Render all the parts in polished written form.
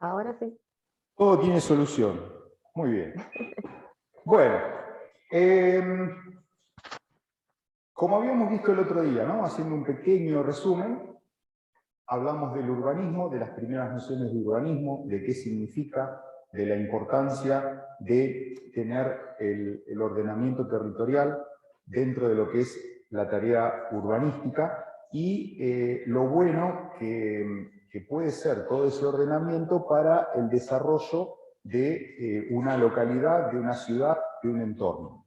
Ahora sí. Todo tiene solución. Muy bien. Bueno, como habíamos visto el otro día, ¿no? Haciendo un pequeño resumen, hablamos del urbanismo, de las primeras nociones de urbanismo, de qué significa, de la importancia de tener el ordenamiento territorial dentro de lo que es la tarea urbanística y lo bueno que puede ser todo ese ordenamiento para el desarrollo de una localidad, de una ciudad, de un entorno.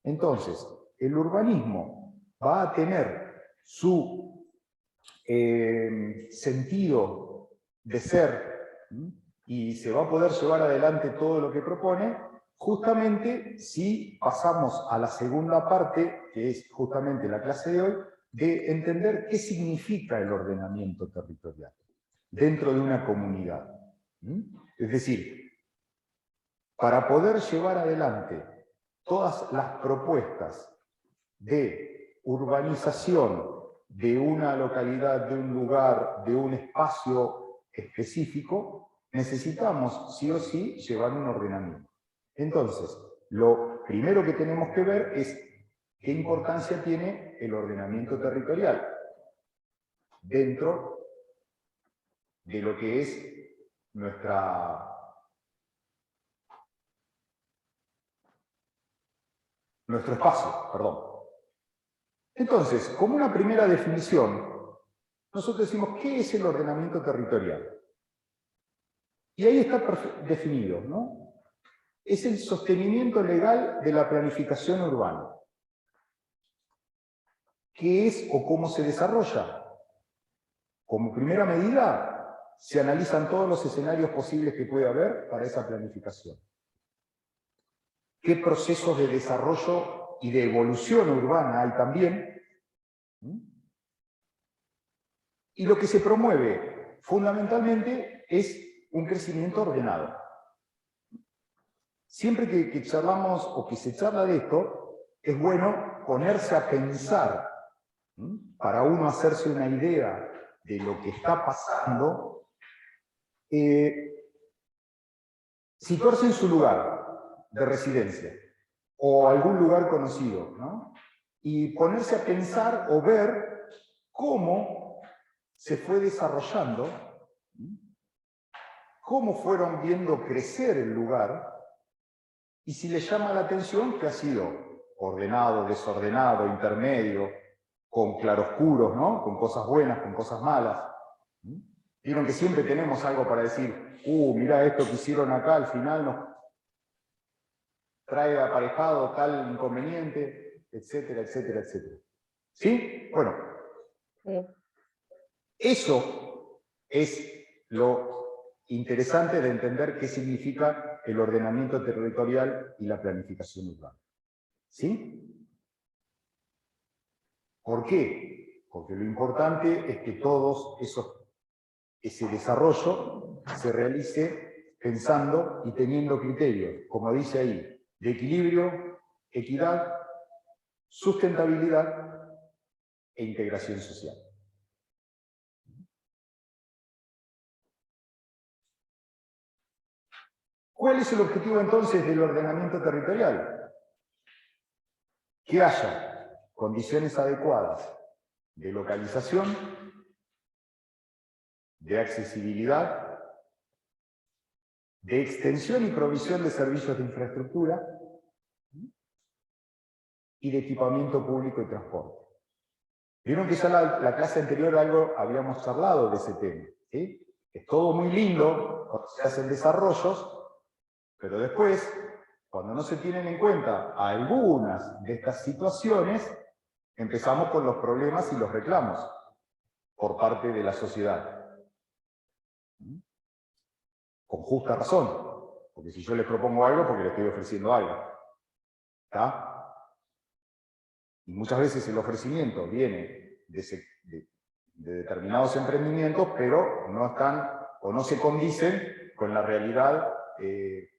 Entonces, el urbanismo va a tener su sentido de ser y se va a poder llevar adelante todo lo que propone, justamente si pasamos a la segunda parte, que es justamente la clase de hoy, de entender qué significa el ordenamiento territorial dentro de una comunidad. Es decir, para poder llevar adelante todas las propuestas de urbanización de una localidad, de un lugar, de un espacio específico, necesitamos sí o sí llevar un ordenamiento. Entonces, lo primero que tenemos que ver es qué importancia tiene el ordenamiento territorial dentro de lo que es nuestro espacio, perdón. Entonces, como una primera definición, nosotros decimos, ¿qué es el ordenamiento territorial? Y ahí está definido, ¿no? Es el sostenimiento legal de la planificación urbana. ¿Qué es o cómo se desarrolla? Como primera medida, se analizan todos los escenarios posibles que puede haber para esa planificación. ¿Qué procesos de desarrollo y de evolución urbana hay también? Y lo que se promueve fundamentalmente es un crecimiento ordenado. Siempre que charlamos o que se charla de esto, es bueno ponerse a pensar, para uno hacerse una idea de lo que está pasando, situarse en su lugar de residencia o algún lugar conocido, ¿no? Y ponerse a pensar o ver cómo se fue desarrollando, cómo fueron viendo crecer el lugar, y si le llama la atención que ha sido ordenado, desordenado, intermedio, con claroscuros, ¿no? Con cosas buenas, con cosas malas. Vieron que siempre tenemos algo para decir, mirá esto que hicieron acá, al final nos trae aparejado tal inconveniente, etcétera, etcétera, etcétera. ¿Sí? Bueno, eso es lo interesante de entender qué significa el ordenamiento territorial y la planificación urbana. ¿Sí? ¿Por qué? Porque lo importante es que ese desarrollo se realice pensando y teniendo criterios, como dice ahí, de equilibrio, equidad, sustentabilidad e integración social. ¿Cuál es el objetivo entonces del ordenamiento territorial? Que haya condiciones adecuadas de localización, de accesibilidad, de extensión y provisión de servicios de infraestructura y de equipamiento público y transporte. Vieron que ya la clase anterior algo habíamos charlado de ese tema, ¿sí? Es todo muy lindo cuando se hacen desarrollos, pero después, cuando no se tienen en cuenta algunas de estas situaciones, empezamos con los problemas y los reclamos por parte de la sociedad. Con justa razón, porque si yo les propongo algo, porque les estoy ofreciendo algo. ¿Está? Y muchas veces el ofrecimiento viene de determinados emprendimientos, pero no están o no se condicen con la realidad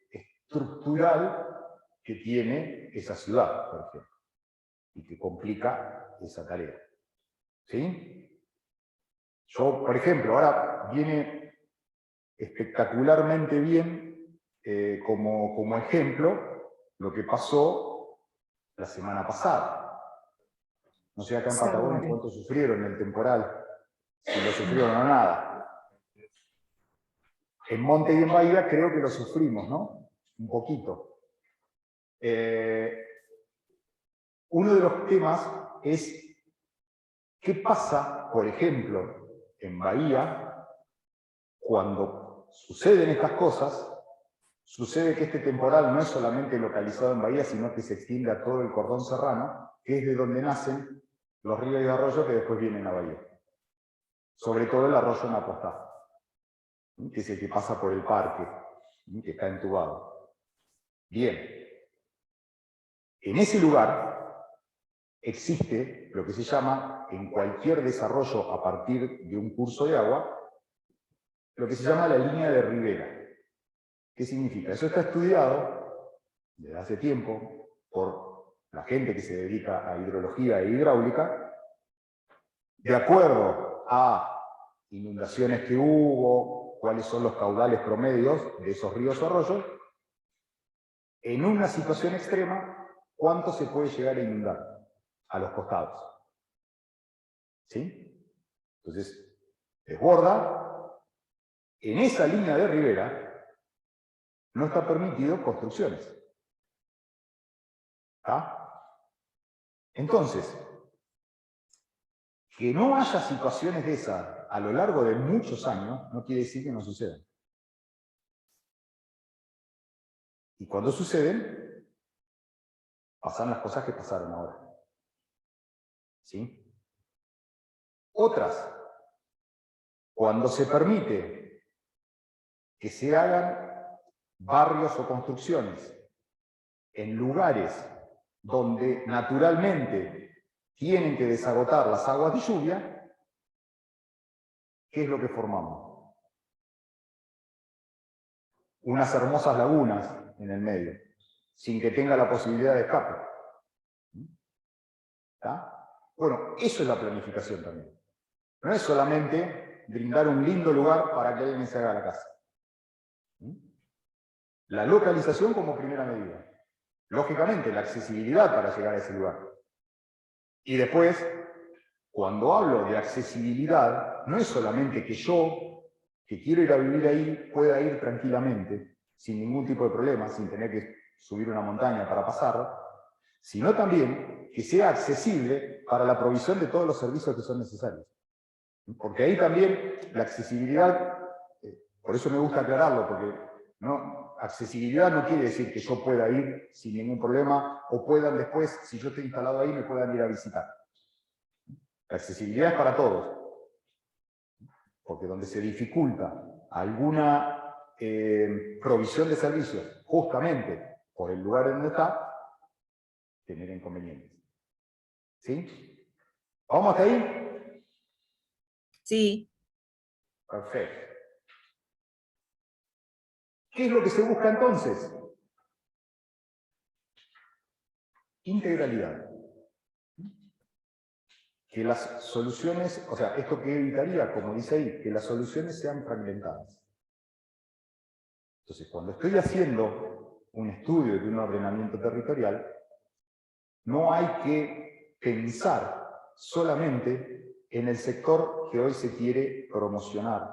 estructural que tiene esa ciudad, por ejemplo, y que complica esa tarea. ¿Sí? Yo, por ejemplo, ahora viene espectacularmente bien como ejemplo lo que pasó la semana pasada. No sé acá en Patagonia cuánto sufrieron el temporal, si lo sufrieron o nada. En Monte y en Bahía creo que lo sufrimos, ¿no? Un poquito. Uno de los temas es qué pasa, por ejemplo, en Bahía, cuando suceden estas cosas. Sucede que este temporal no es solamente localizado en Bahía, sino que se extiende a todo el cordón serrano, que es de donde nacen los ríos y arroyos que después vienen a Bahía. Sobre todo el arroyo Napostá, que es el que pasa por el parque, que está entubado. Bien. En ese lugar existe lo que se llama, en cualquier desarrollo a partir de un curso de agua, lo que se llama la línea de ribera. ¿Qué significa? Eso está estudiado desde hace tiempo por la gente que se dedica a hidrología e hidráulica, de acuerdo a inundaciones que hubo, cuáles son los caudales promedios de esos ríos o arroyos, en una situación extrema, ¿cuánto se puede llegar a inundar a los costados? ¿Sí? Entonces, desborda, en esa línea de ribera, no está permitido construcciones. ¿Ah? Entonces, que no haya situaciones de esas a lo largo de muchos años, no quiere decir que no sucedan. Y cuando suceden, pasan las cosas que pasaron ahora. ¿Sí? Otras, cuando se permite que se hagan barrios o construcciones en lugares donde naturalmente tienen que desagotar las aguas de lluvia, ¿qué es lo que formamos? Unas hermosas lagunas en el medio, sin que tenga la posibilidad de escape. ¿Está? Bueno, eso es la planificación también. No es solamente brindar un lindo lugar para que alguien se haga la casa. La localización como primera medida. Lógicamente, la accesibilidad para llegar a ese lugar. Y después, cuando hablo de accesibilidad, no es solamente que yo, que quiero ir a vivir ahí, pueda ir tranquilamente, sin ningún tipo de problema, sin tener que subir una montaña para pasar, sino también que sea accesible para la provisión de todos los servicios que son necesarios. Porque ahí también la accesibilidad, por eso me gusta aclararlo, porque no, accesibilidad no quiere decir que yo pueda ir sin ningún problema, o puedan después, si yo estoy instalado ahí, me puedan ir a visitar. La accesibilidad es para todos. Porque donde se dificulta alguna provisión de servicios, justamente por el lugar en donde está, genera inconvenientes. ¿Sí? ¿Vamos hasta ahí? Sí. Perfecto. ¿Qué es lo que se busca entonces? Integralidad. Que las soluciones, o sea, esto que evitaría, como dice ahí, que las soluciones sean fragmentadas. Entonces, cuando estoy haciendo un estudio de un ordenamiento territorial, no hay que pensar solamente en el sector que hoy se quiere promocionar,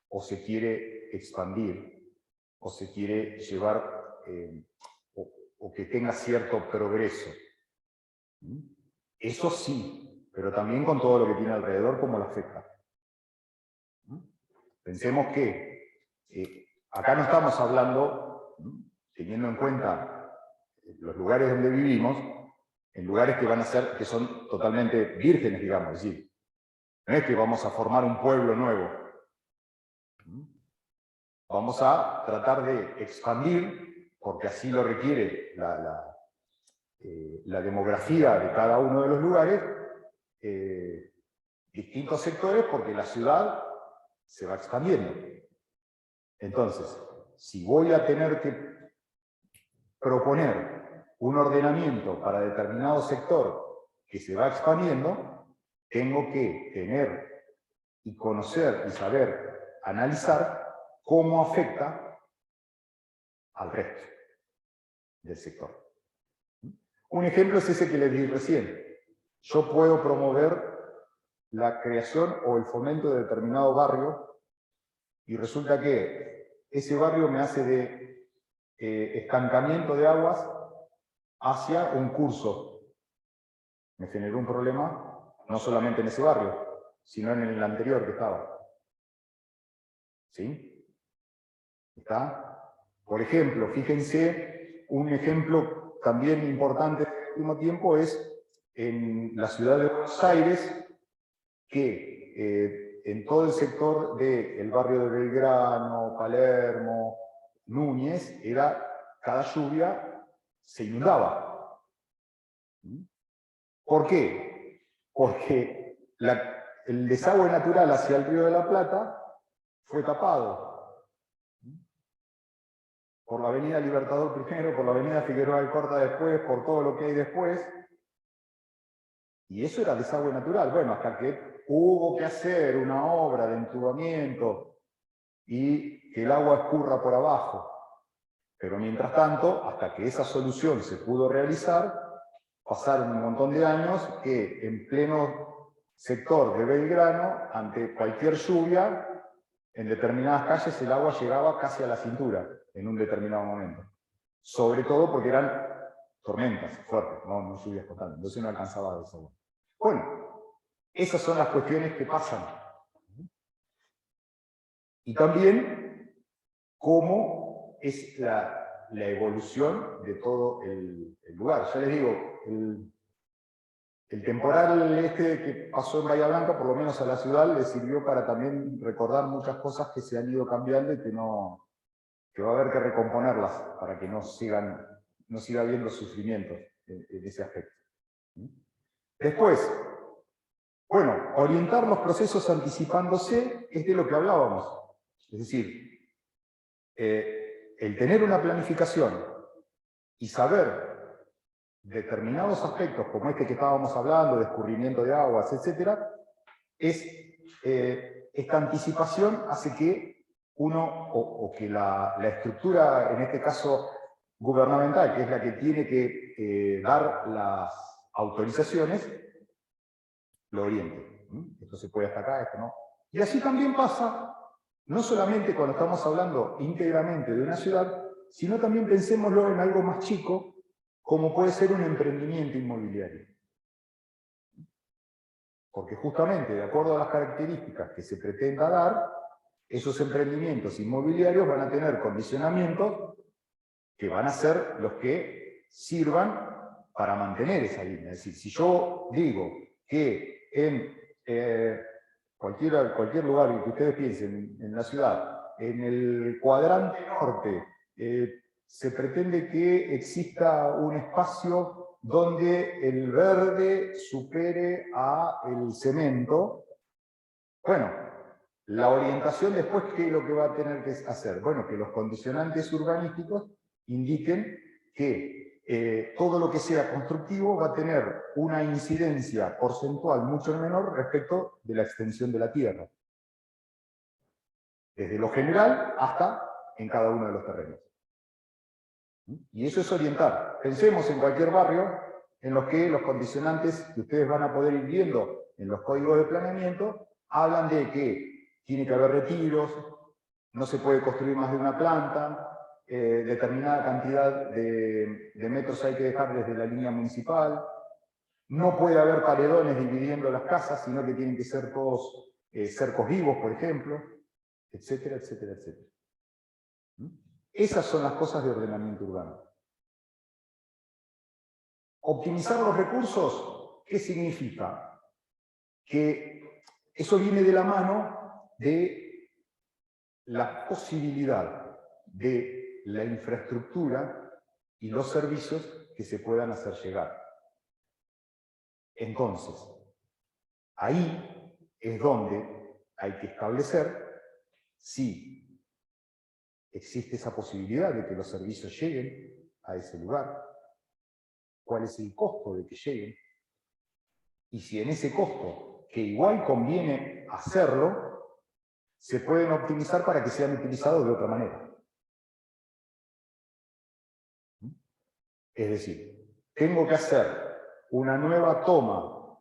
o se quiere expandir, o se quiere llevar, o que tenga cierto progreso. Eso sí, pero también con todo lo que tiene alrededor, como la afecta. Pensemos que acá no estamos hablando, teniendo en cuenta los lugares donde vivimos, en lugares que van a ser, que son totalmente vírgenes, digamos, es decir, no es que vamos a formar un pueblo nuevo. Vamos a tratar de expandir, porque así lo requiere la demografía de cada uno de los lugares, distintos sectores, porque la ciudad se va expandiendo. Entonces, si voy a tener que proponer un ordenamiento para determinado sector que se va expandiendo, tengo que tener y conocer y saber analizar cómo afecta al resto del sector. Un ejemplo es ese que les di recién. Yo puedo promover la creación o el fomento de determinado barrio y resulta que ese barrio me hace de estancamiento de aguas hacia un curso. Me generó un problema no solamente en ese barrio, sino en el anterior que estaba. ¿Sí? ¿Está? Por ejemplo, fíjense, un ejemplo también importante del último tiempo es en la ciudad de Buenos Aires, que en todo el sector del barrio de Belgrano, Palermo, Núñez, cada lluvia se inundaba. ¿Por qué? Porque el desagüe natural hacia el Río de la Plata fue tapado por la avenida Libertador primero, por la avenida Figueroa Alcorta después, por todo lo que hay después. Y eso era desagüe natural. Bueno, hasta que hubo que hacer una obra de entubamiento y que el agua escurra por abajo. Pero mientras tanto, hasta que esa solución se pudo realizar, pasaron un montón de años que en pleno sector de Belgrano, ante cualquier lluvia, en determinadas calles el agua llegaba casi a la cintura en un determinado momento. Sobre todo porque eran tormentas fuertes, no lluvias constantes, entonces no alcanzaba esa agua. Bueno, esas son las cuestiones que pasan. Y también cómo es la evolución de todo el lugar. Ya les digo, el temporal que pasó en Bahía Blanca, por lo menos a la ciudad, le sirvió para también recordar muchas cosas que se han ido cambiando y que va a haber que recomponerlas para que no siga habiendo sufrimiento en ese aspecto. Después, bueno, orientar los procesos anticipándose es de lo que hablábamos. Es decir, el tener una planificación y saber determinados aspectos, como este que estábamos hablando, de escurrimiento de aguas, etc., esta anticipación hace que o que la estructura, en este caso gubernamental, que es la que tiene que dar las autorizaciones, lo oriente. Esto se puede hasta acá, esto no. Y así también pasa, no solamente cuando estamos hablando íntegramente de una ciudad, sino también pensémoslo en algo más chico, como puede ser un emprendimiento inmobiliario. Porque justamente, de acuerdo a las características que se pretenda dar, esos emprendimientos inmobiliarios van a tener condicionamientos que van a ser los que sirvan para mantener esa línea. Es decir, si yo digo que en cualquier lugar que ustedes piensen en la ciudad, en el cuadrante norte, se pretende que exista un espacio donde el verde supere al cemento. Bueno, la orientación después, ¿qué es lo que va a tener que hacer? Bueno, que los condicionantes urbanísticos indiquen que todo lo que sea constructivo va a tener una incidencia porcentual mucho menor respecto de la extensión de la tierra. Desde lo general hasta en cada uno de los terrenos. Y eso es orientar. Pensemos en cualquier barrio en los que los condicionantes que ustedes van a poder ir viendo en los códigos de planeamiento hablan de que tiene que haber retiros, no se puede construir más de una planta, determinada cantidad de metros hay que dejar desde la línea municipal, no puede haber paredones dividiendo las casas, sino que tienen que ser todos cercos vivos, por ejemplo, etcétera, etcétera, etcétera. Esas son las cosas de ordenamiento urbano. Optimizar los recursos, ¿qué significa? Que eso viene de la mano de la posibilidad de la infraestructura y los servicios que se puedan hacer llegar. Entonces, ahí es donde hay que establecer si existe esa posibilidad de que los servicios lleguen a ese lugar, cuál es el costo de que lleguen, y si en ese costo, que igual conviene hacerlo, se pueden optimizar para que sean utilizados de otra manera. Es decir, tengo que hacer una nueva toma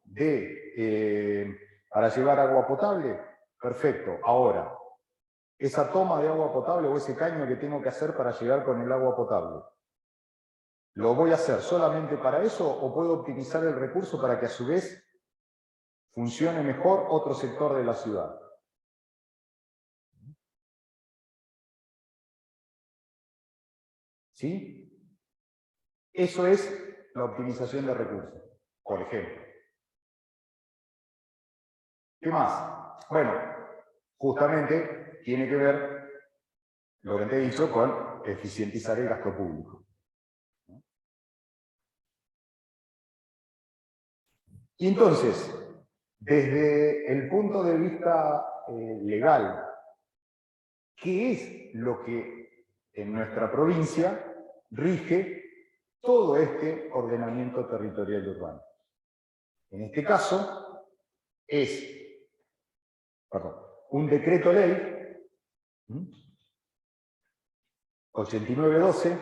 para llevar agua potable, perfecto. Ahora, esa toma de agua potable o ese caño que tengo que hacer para llegar con el agua potable, ¿lo voy a hacer solamente para eso o puedo optimizar el recurso para que a su vez funcione mejor otro sector de la ciudad? ¿Sí? Eso es la optimización de recursos, por ejemplo. ¿Qué más? Bueno, justamente tiene que ver lo que te he dicho con eficientizar el gasto público. Y entonces, desde el punto de vista legal, ¿qué es lo que en nuestra provincia rige todo este ordenamiento territorial urbano? En este caso, es un decreto ley 8912,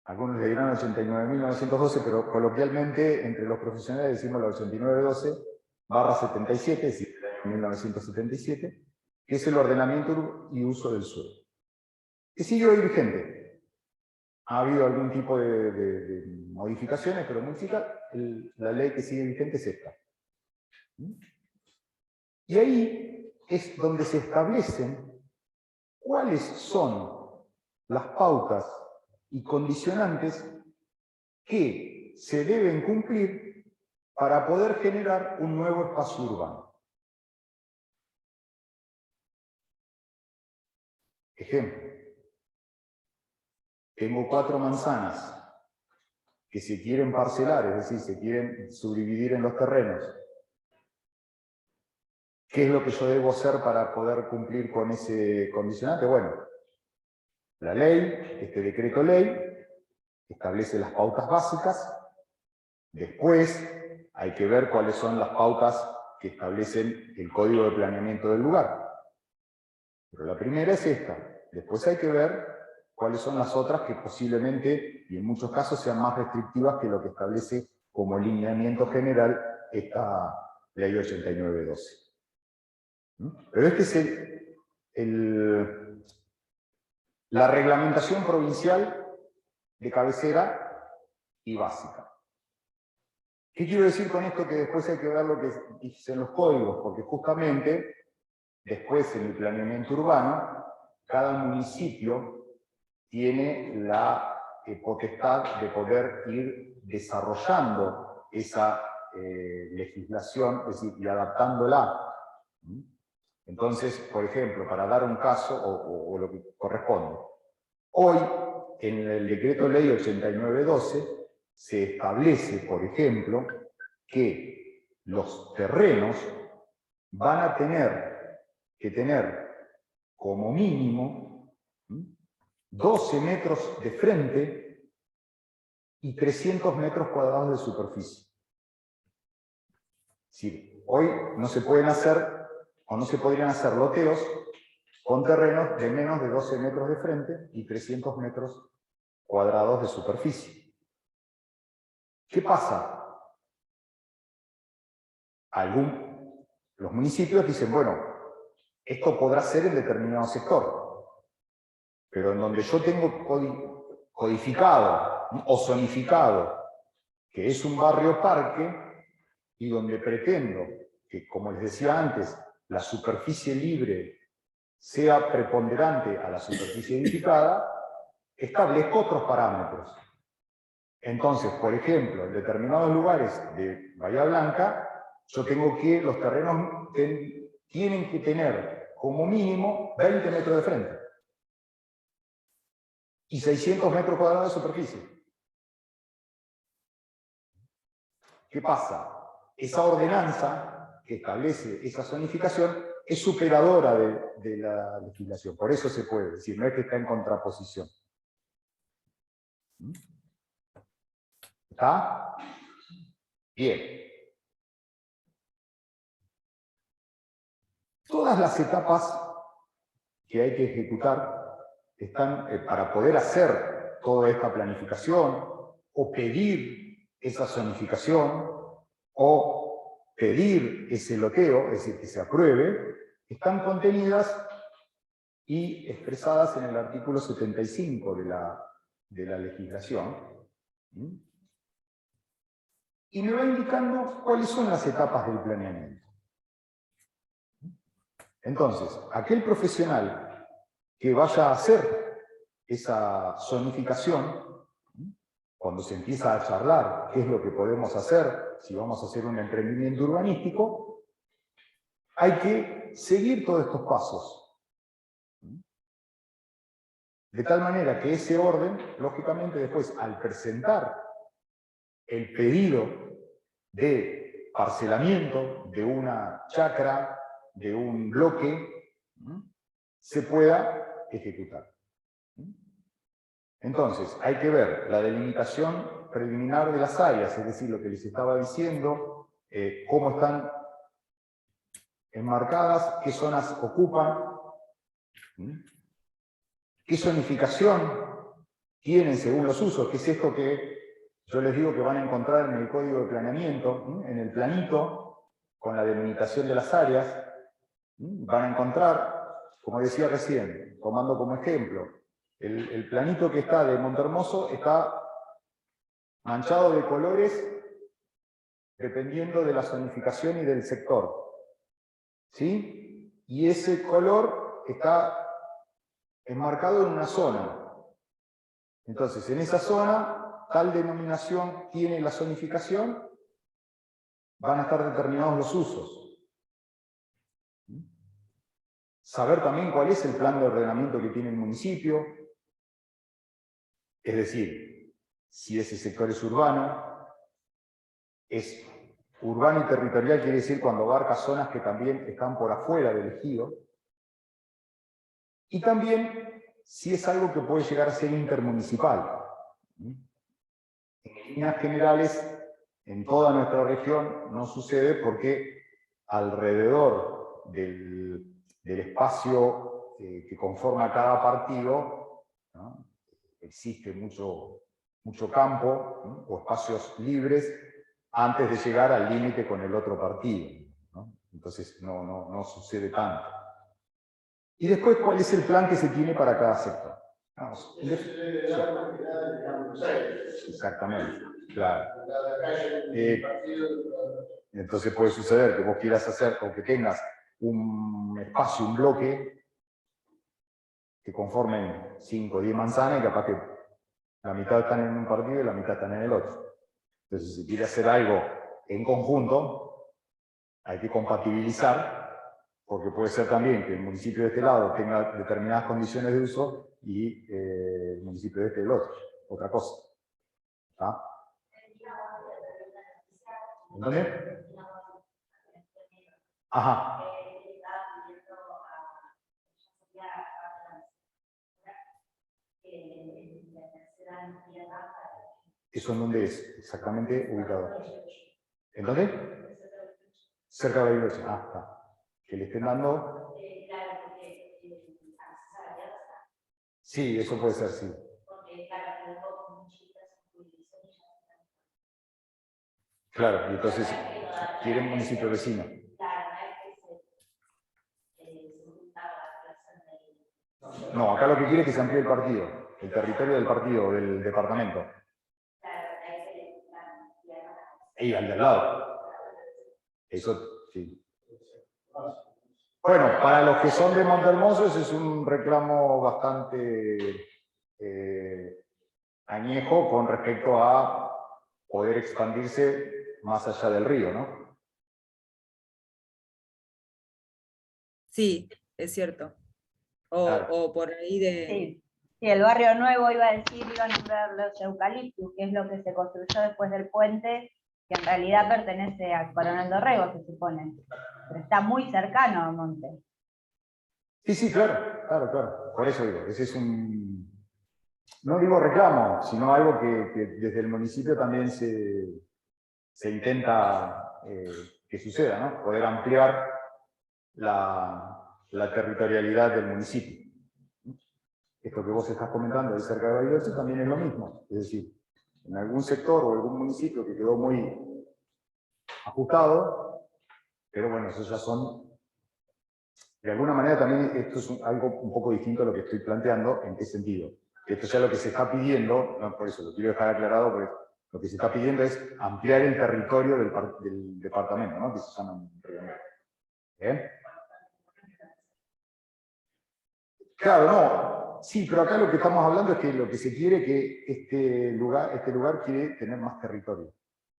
algunos le dirán 89.912, pero coloquialmente entre los profesionales decimos la 8912/77, es decir, del año 1977, que es el ordenamiento y uso del suelo. Que sigue hoy vigente. Ha habido algún tipo de modificaciones, pero la ley que sigue vigente es esta. Y ahí es donde se establecen cuáles son las pautas y condicionantes que se deben cumplir para poder generar un nuevo espacio urbano. Ejemplo, tengo 4 manzanas que se quieren parcelar, es decir, se quieren subdividir en los terrenos. ¿Qué es lo que yo debo hacer para poder cumplir con ese condicionante? Bueno, la ley, este decreto ley, establece las pautas básicas. Después hay que ver cuáles son las pautas que establecen el código de planeamiento del lugar. Pero la primera es esta. Después hay que ver cuáles son las otras que posiblemente, y en muchos casos, sean más restrictivas que lo que establece como lineamiento general esta ley 8912. Pero este es la reglamentación provincial de cabecera y básica. ¿Qué quiero decir con esto? Que después hay que ver lo que dicen los códigos, porque justamente después en el planeamiento urbano, cada municipio tiene la potestad de poder ir desarrollando esa legislación, es decir, y adaptándola. Entonces, por ejemplo, para dar un caso, o lo que corresponde, hoy, en el decreto ley 8912, se establece, por ejemplo, que los terrenos van a tener que tener como mínimo 12 metros de frente y 300 metros cuadrados de superficie. Es decir, hoy no se pueden hacer o no se podrían hacer loteos con terrenos de menos de 12 metros de frente y 300 metros cuadrados de superficie. ¿Qué pasa? Los municipios dicen, bueno, esto podrá ser en determinado sector, pero en donde yo tengo codificado o zonificado que es un barrio parque y donde pretendo que, como les decía antes, la superficie libre sea preponderante a la superficie edificada, establezco otros parámetros. Entonces, por ejemplo, en determinados lugares de Bahía Blanca, yo tengo que, los terrenos tienen que tener como mínimo 20 metros de frente y 600 metros cuadrados de superficie. ¿Qué pasa? Esa ordenanza que establece esa zonificación es superadora de la legislación. Por eso se puede decir, no es que está en contraposición. ¿Está? Bien. Todas las etapas que hay que ejecutar están para poder hacer toda esta planificación, o pedir esa zonificación, o pedir ese loteo, es decir, que se apruebe, están contenidas y expresadas en el artículo 75 de la legislación. Y me va indicando cuáles son las etapas del planeamiento. Entonces, aquel profesional que vaya a hacer esa zonificación, cuando se empieza a charlar qué es lo que podemos hacer, si vamos a hacer un emprendimiento urbanístico, hay que seguir todos estos pasos. De tal manera que ese orden, lógicamente después, al presentar el pedido de parcelamiento de una chacra, de un bloque, se pueda ejecutar. Entonces, hay que ver la delimitación preliminar de las áreas, es decir, lo que les estaba diciendo, cómo están enmarcadas, qué zonas ocupan, qué zonificación tienen según los usos, que es esto que yo les digo que van a encontrar en el código de planeamiento, en el planito, con la delimitación de las áreas. Van a encontrar, como decía recién, tomando como ejemplo, el planito que está de Montehermoso está manchado de colores dependiendo de la zonificación y del sector. ¿Sí? Y ese color está enmarcado en una zona. Entonces, en esa zona, tal denominación tiene la zonificación, van a estar determinados los usos. Saber también cuál es el plan de ordenamiento que tiene el municipio, es decir, si ese sector es urbano y territorial quiere decir cuando abarca zonas que también están por afuera del ejido, y también si es algo que puede llegar a ser intermunicipal. En líneas generales, en toda nuestra región no sucede porque alrededor del espacio que conforma cada partido, ¿no?, existe mucho campo, ¿no?, o espacios libres antes de llegar al límite con el otro partido, ¿no? Entonces no sucede tanto. Y después, ¿cuál es el plan que se tiene para cada sector? Vamos. Exactamente, claro. Entonces puede suceder que vos quieras hacer o que tengas un espacio, un bloque, que conformen 5 o 10 manzanas y capaz que la mitad están en un partido y la mitad están en el otro. Entonces, si quiere hacer algo en conjunto, hay que compatibilizar, porque puede ser también que el municipio de este lado tenga determinadas condiciones de uso y el municipio de este del otro, otra cosa. ¿Ah? ¿Dónde? Ajá. ¿Eso en dónde es exactamente ubicado? ¿En dónde? Cerca de la iglesia. Ah, está. Que le estén dando. Sí, eso puede ser, sí. Claro, y entonces quieren municipio vecino. No, acá lo que quiere es que se amplíe el partido, el territorio del partido, del departamento. Y al de al lado. Eso, sí. Bueno, para los que son de Montehermoso, ese es un reclamo bastante añejo con respecto a poder expandirse más allá del río, ¿no? Sí, es cierto. Claro. O por ahí de... Sí. Sí, el barrio nuevo iba a nombrar los eucaliptus, que es lo que se construyó después del puente, que en realidad pertenece al Coronel Dorrego, se supone. Pero está muy cercano a Monte. Sí, claro. Por eso digo, ese es un... No digo reclamo, sino algo que desde el municipio también se intenta que suceda, ¿no? Poder ampliar la territorialidad del municipio. Esto que vos estás comentando de cerca de Bariloche también es lo mismo. Es decir, en algún sector o algún municipio que quedó muy ajustado, pero bueno, eso ya son... De alguna manera también esto es algo un poco distinto a lo que estoy planteando. ¿En qué sentido? Esto ya lo que se está pidiendo, no, por eso lo quiero dejar aclarado, porque lo que se está pidiendo es ampliar el territorio del departamento, ¿no? Que se llama Río Negro. ¿Bien? Claro, no. Sí, pero acá lo que estamos hablando es que lo que se quiere es que este lugar quiere tener más territorio.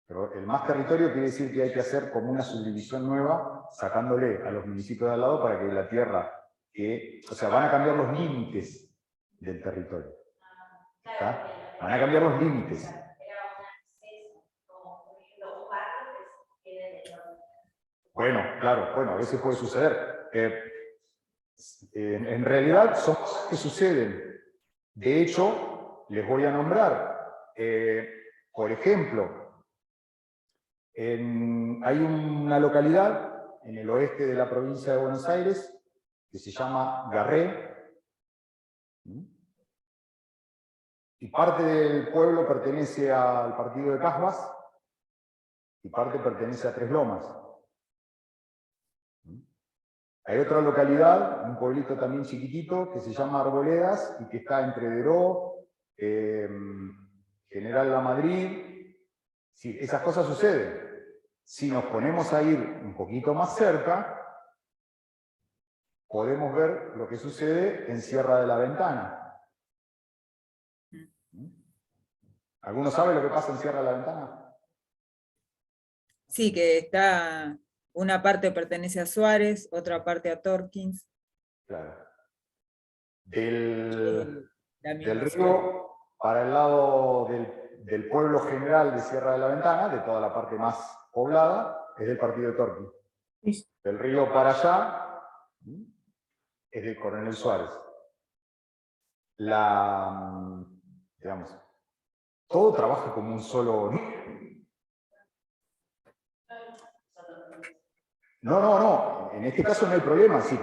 Pero el más territorio quiere decir que hay que hacer como una subdivisión nueva, sacándole a los municipios de al lado para que la tierra, o sea, van a cambiar los límites del territorio. ¿Está? Van a cambiar los límites. Bueno, claro, bueno, a veces puede suceder. En realidad son cosas que suceden. De hecho, les voy a nombrar. Por ejemplo, hay una localidad en el oeste de la provincia de Buenos Aires que se llama Garré. Y parte del pueblo pertenece al partido de Casbas y parte pertenece a Tres Lomas. Hay otra localidad, un pueblito también chiquitito, que se llama Arboledas y que está entre Deró, General Lamadrid. Sí, esas cosas suceden. Si nos ponemos a ir un poquito más cerca, podemos ver lo que sucede en Sierra de la Ventana. ¿Alguno sabe lo que pasa en Sierra de la Ventana? Sí, que está, una parte pertenece a Suárez, otra parte a Torkins. Claro. Del Ciudad. río para el lado del pueblo general de Sierra de la Ventana, de toda la parte más poblada, es del partido de Torquín. Sí. Del río para allá es de Coronel Suárez. Digamos, todo trabaja como un solo... No, en este caso no hay problema, sí,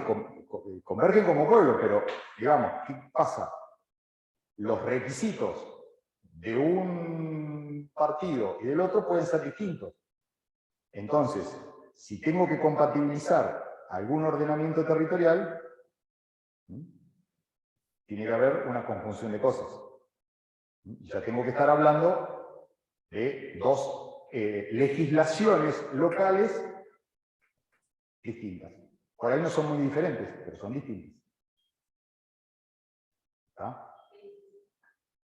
convergen como pueblo, pero digamos, ¿qué pasa? Los requisitos de un partido y del otro pueden ser distintos. Entonces, si tengo que compatibilizar algún ordenamiento territorial, tiene que haber una conjunción de cosas. Ya tengo que estar hablando de dos legislaciones locales distintas. Por ahí no son muy diferentes, pero son distintas. ¿Está?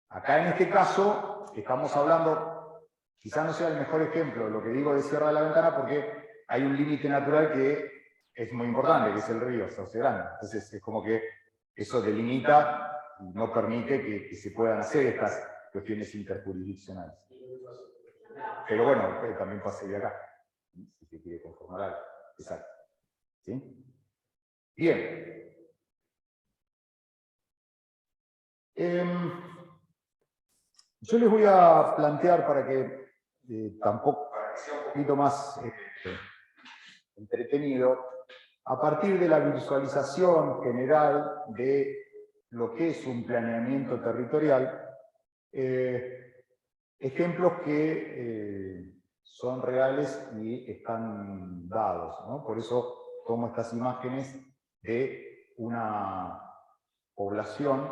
Acá en este caso estamos hablando, quizás no sea el mejor ejemplo lo que digo de Sierra de la Ventana, porque hay un límite natural que es muy importante, que es el río Sauce Grande. Entonces es como que eso delimita y no permite que se puedan hacer estas cuestiones interjurisdiccionales. Pero bueno, también pasaría acá, si se quiere conformar algo. Exacto. ¿Sí? Bien. Yo les voy a plantear para que tampoco sea un poquito más entretenido, a partir de la visualización general de lo que es un planeamiento territorial, ejemplos que son reales y están dados, ¿no? Por eso tomo estas imágenes de una población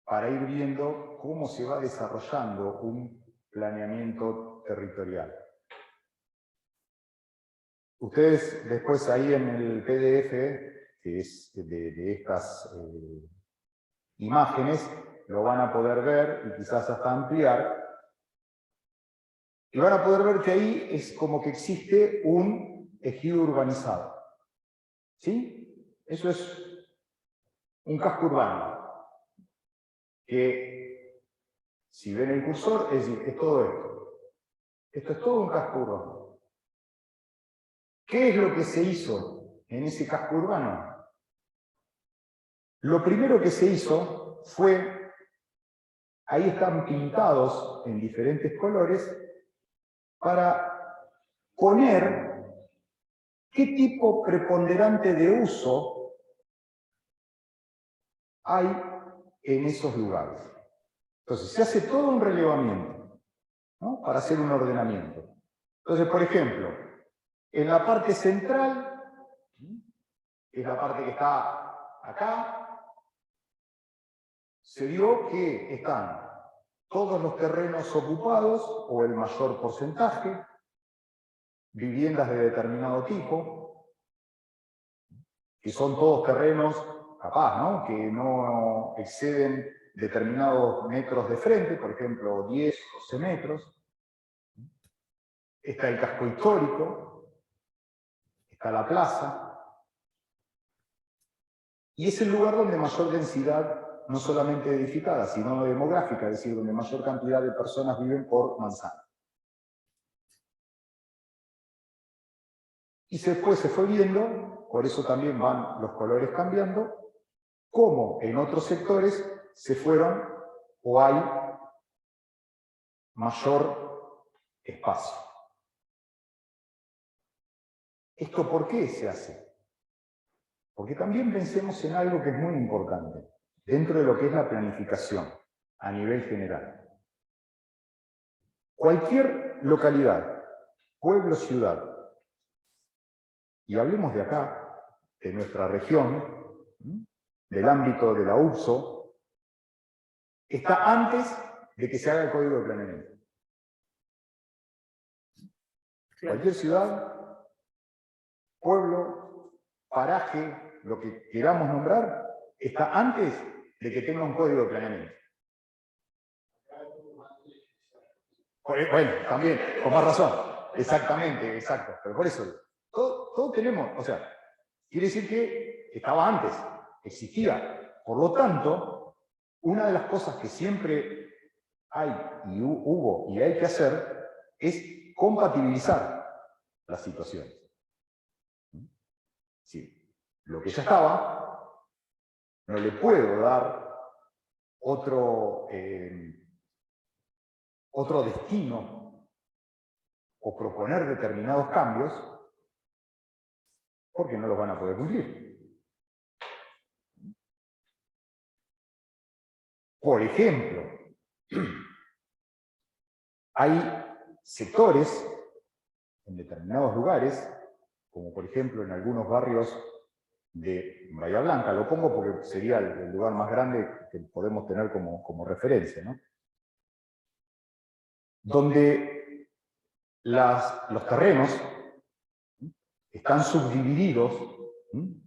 para ir viendo cómo se va desarrollando un planeamiento territorial. Ustedes después ahí en el PDF, que es de estas imágenes, lo van a poder ver y quizás hasta ampliar. Y van a poder ver que ahí es como que existe un ejido urbanizado. ¿Sí? Eso es un casco urbano. Que, si ven el cursor, es decir, es todo esto. Esto es todo un casco urbano. ¿Qué es lo que se hizo en ese casco urbano? Lo primero que se hizo fue, ahí están pintados en diferentes colores, para poner ¿qué tipo preponderante de uso hay en esos lugares? Entonces, se hace todo un relevamiento, ¿no?, para hacer un ordenamiento. Entonces, por ejemplo, en la parte central, que es la parte que está acá, se vio que están todos los terrenos ocupados, o el mayor porcentaje, viviendas de determinado tipo, que son todos terrenos, capaz, ¿no?, que no exceden determinados metros de frente, por ejemplo, 10 o 12 metros. Está el casco histórico, está la plaza, y es el lugar donde mayor densidad, no solamente edificada, sino demográfica, es decir, donde mayor cantidad de personas viven por manzana. Y después se fue viendo, por eso también van los colores cambiando, cómo en otros sectores se fueron o hay mayor espacio. ¿Esto por qué se hace? Porque también pensemos en algo que es muy importante, dentro de lo que es la planificación, a nivel general. Cualquier localidad, pueblo, ciudad, y hablemos de acá, de nuestra región, del ámbito de la UPSO, está antes de que se haga el Código de Planeamiento. Claro. Cualquier ciudad, pueblo, paraje, lo que queramos nombrar, está antes de que tenga un Código de Planeamiento. Bueno, también, con más razón. Exactamente, exacto. Pero por eso, todo tenemos, o sea, quiere decir que estaba antes, existía. Por lo tanto, una de las cosas que siempre hay y hubo y hay que hacer es compatibilizar las situaciones. Sí, lo que ya estaba, no le puedo dar otro destino o proponer determinados cambios porque no los van a poder cumplir. Por ejemplo, hay sectores en determinados lugares, como por ejemplo en algunos barrios de Bahía Blanca, lo pongo porque sería el lugar más grande que podemos tener como referencia, ¿no?, donde los terrenos están subdivididos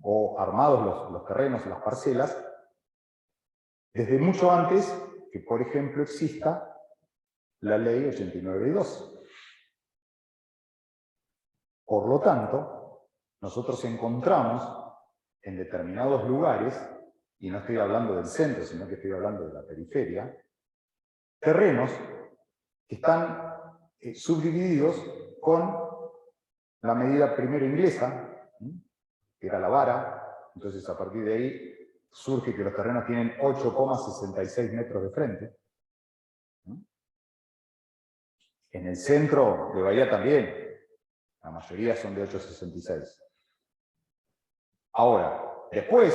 o armados los terrenos, las parcelas, desde mucho antes que, por ejemplo, exista la ley 89/12. Por lo tanto, nosotros encontramos en determinados lugares, y no estoy hablando del centro, sino que estoy hablando de la periferia, terrenos que están subdivididos con la medida primero inglesa, que era la vara. Entonces a partir de ahí surge que los terrenos tienen 8,66 metros de frente. En el centro de Bahía también, la mayoría son de 8,66. Ahora, después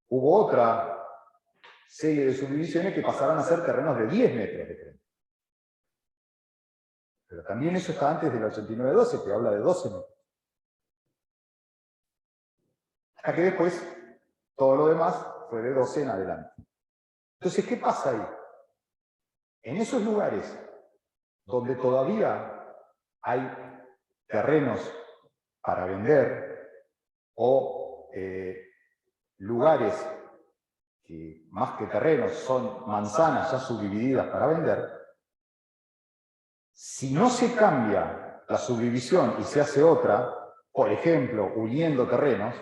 hubo otra serie de subdivisiones que pasaron a ser terrenos de 10 metros de frente. Pero también eso está antes del 89/12, que habla de 12 metros. Hasta que después, todo lo demás fue de 12 en adelante. Entonces, ¿qué pasa ahí? En esos lugares donde todavía hay terrenos para vender o lugares que más que terrenos son manzanas ya subdivididas para vender, si no se cambia la subdivisión y se hace otra, por ejemplo, uniendo terrenos,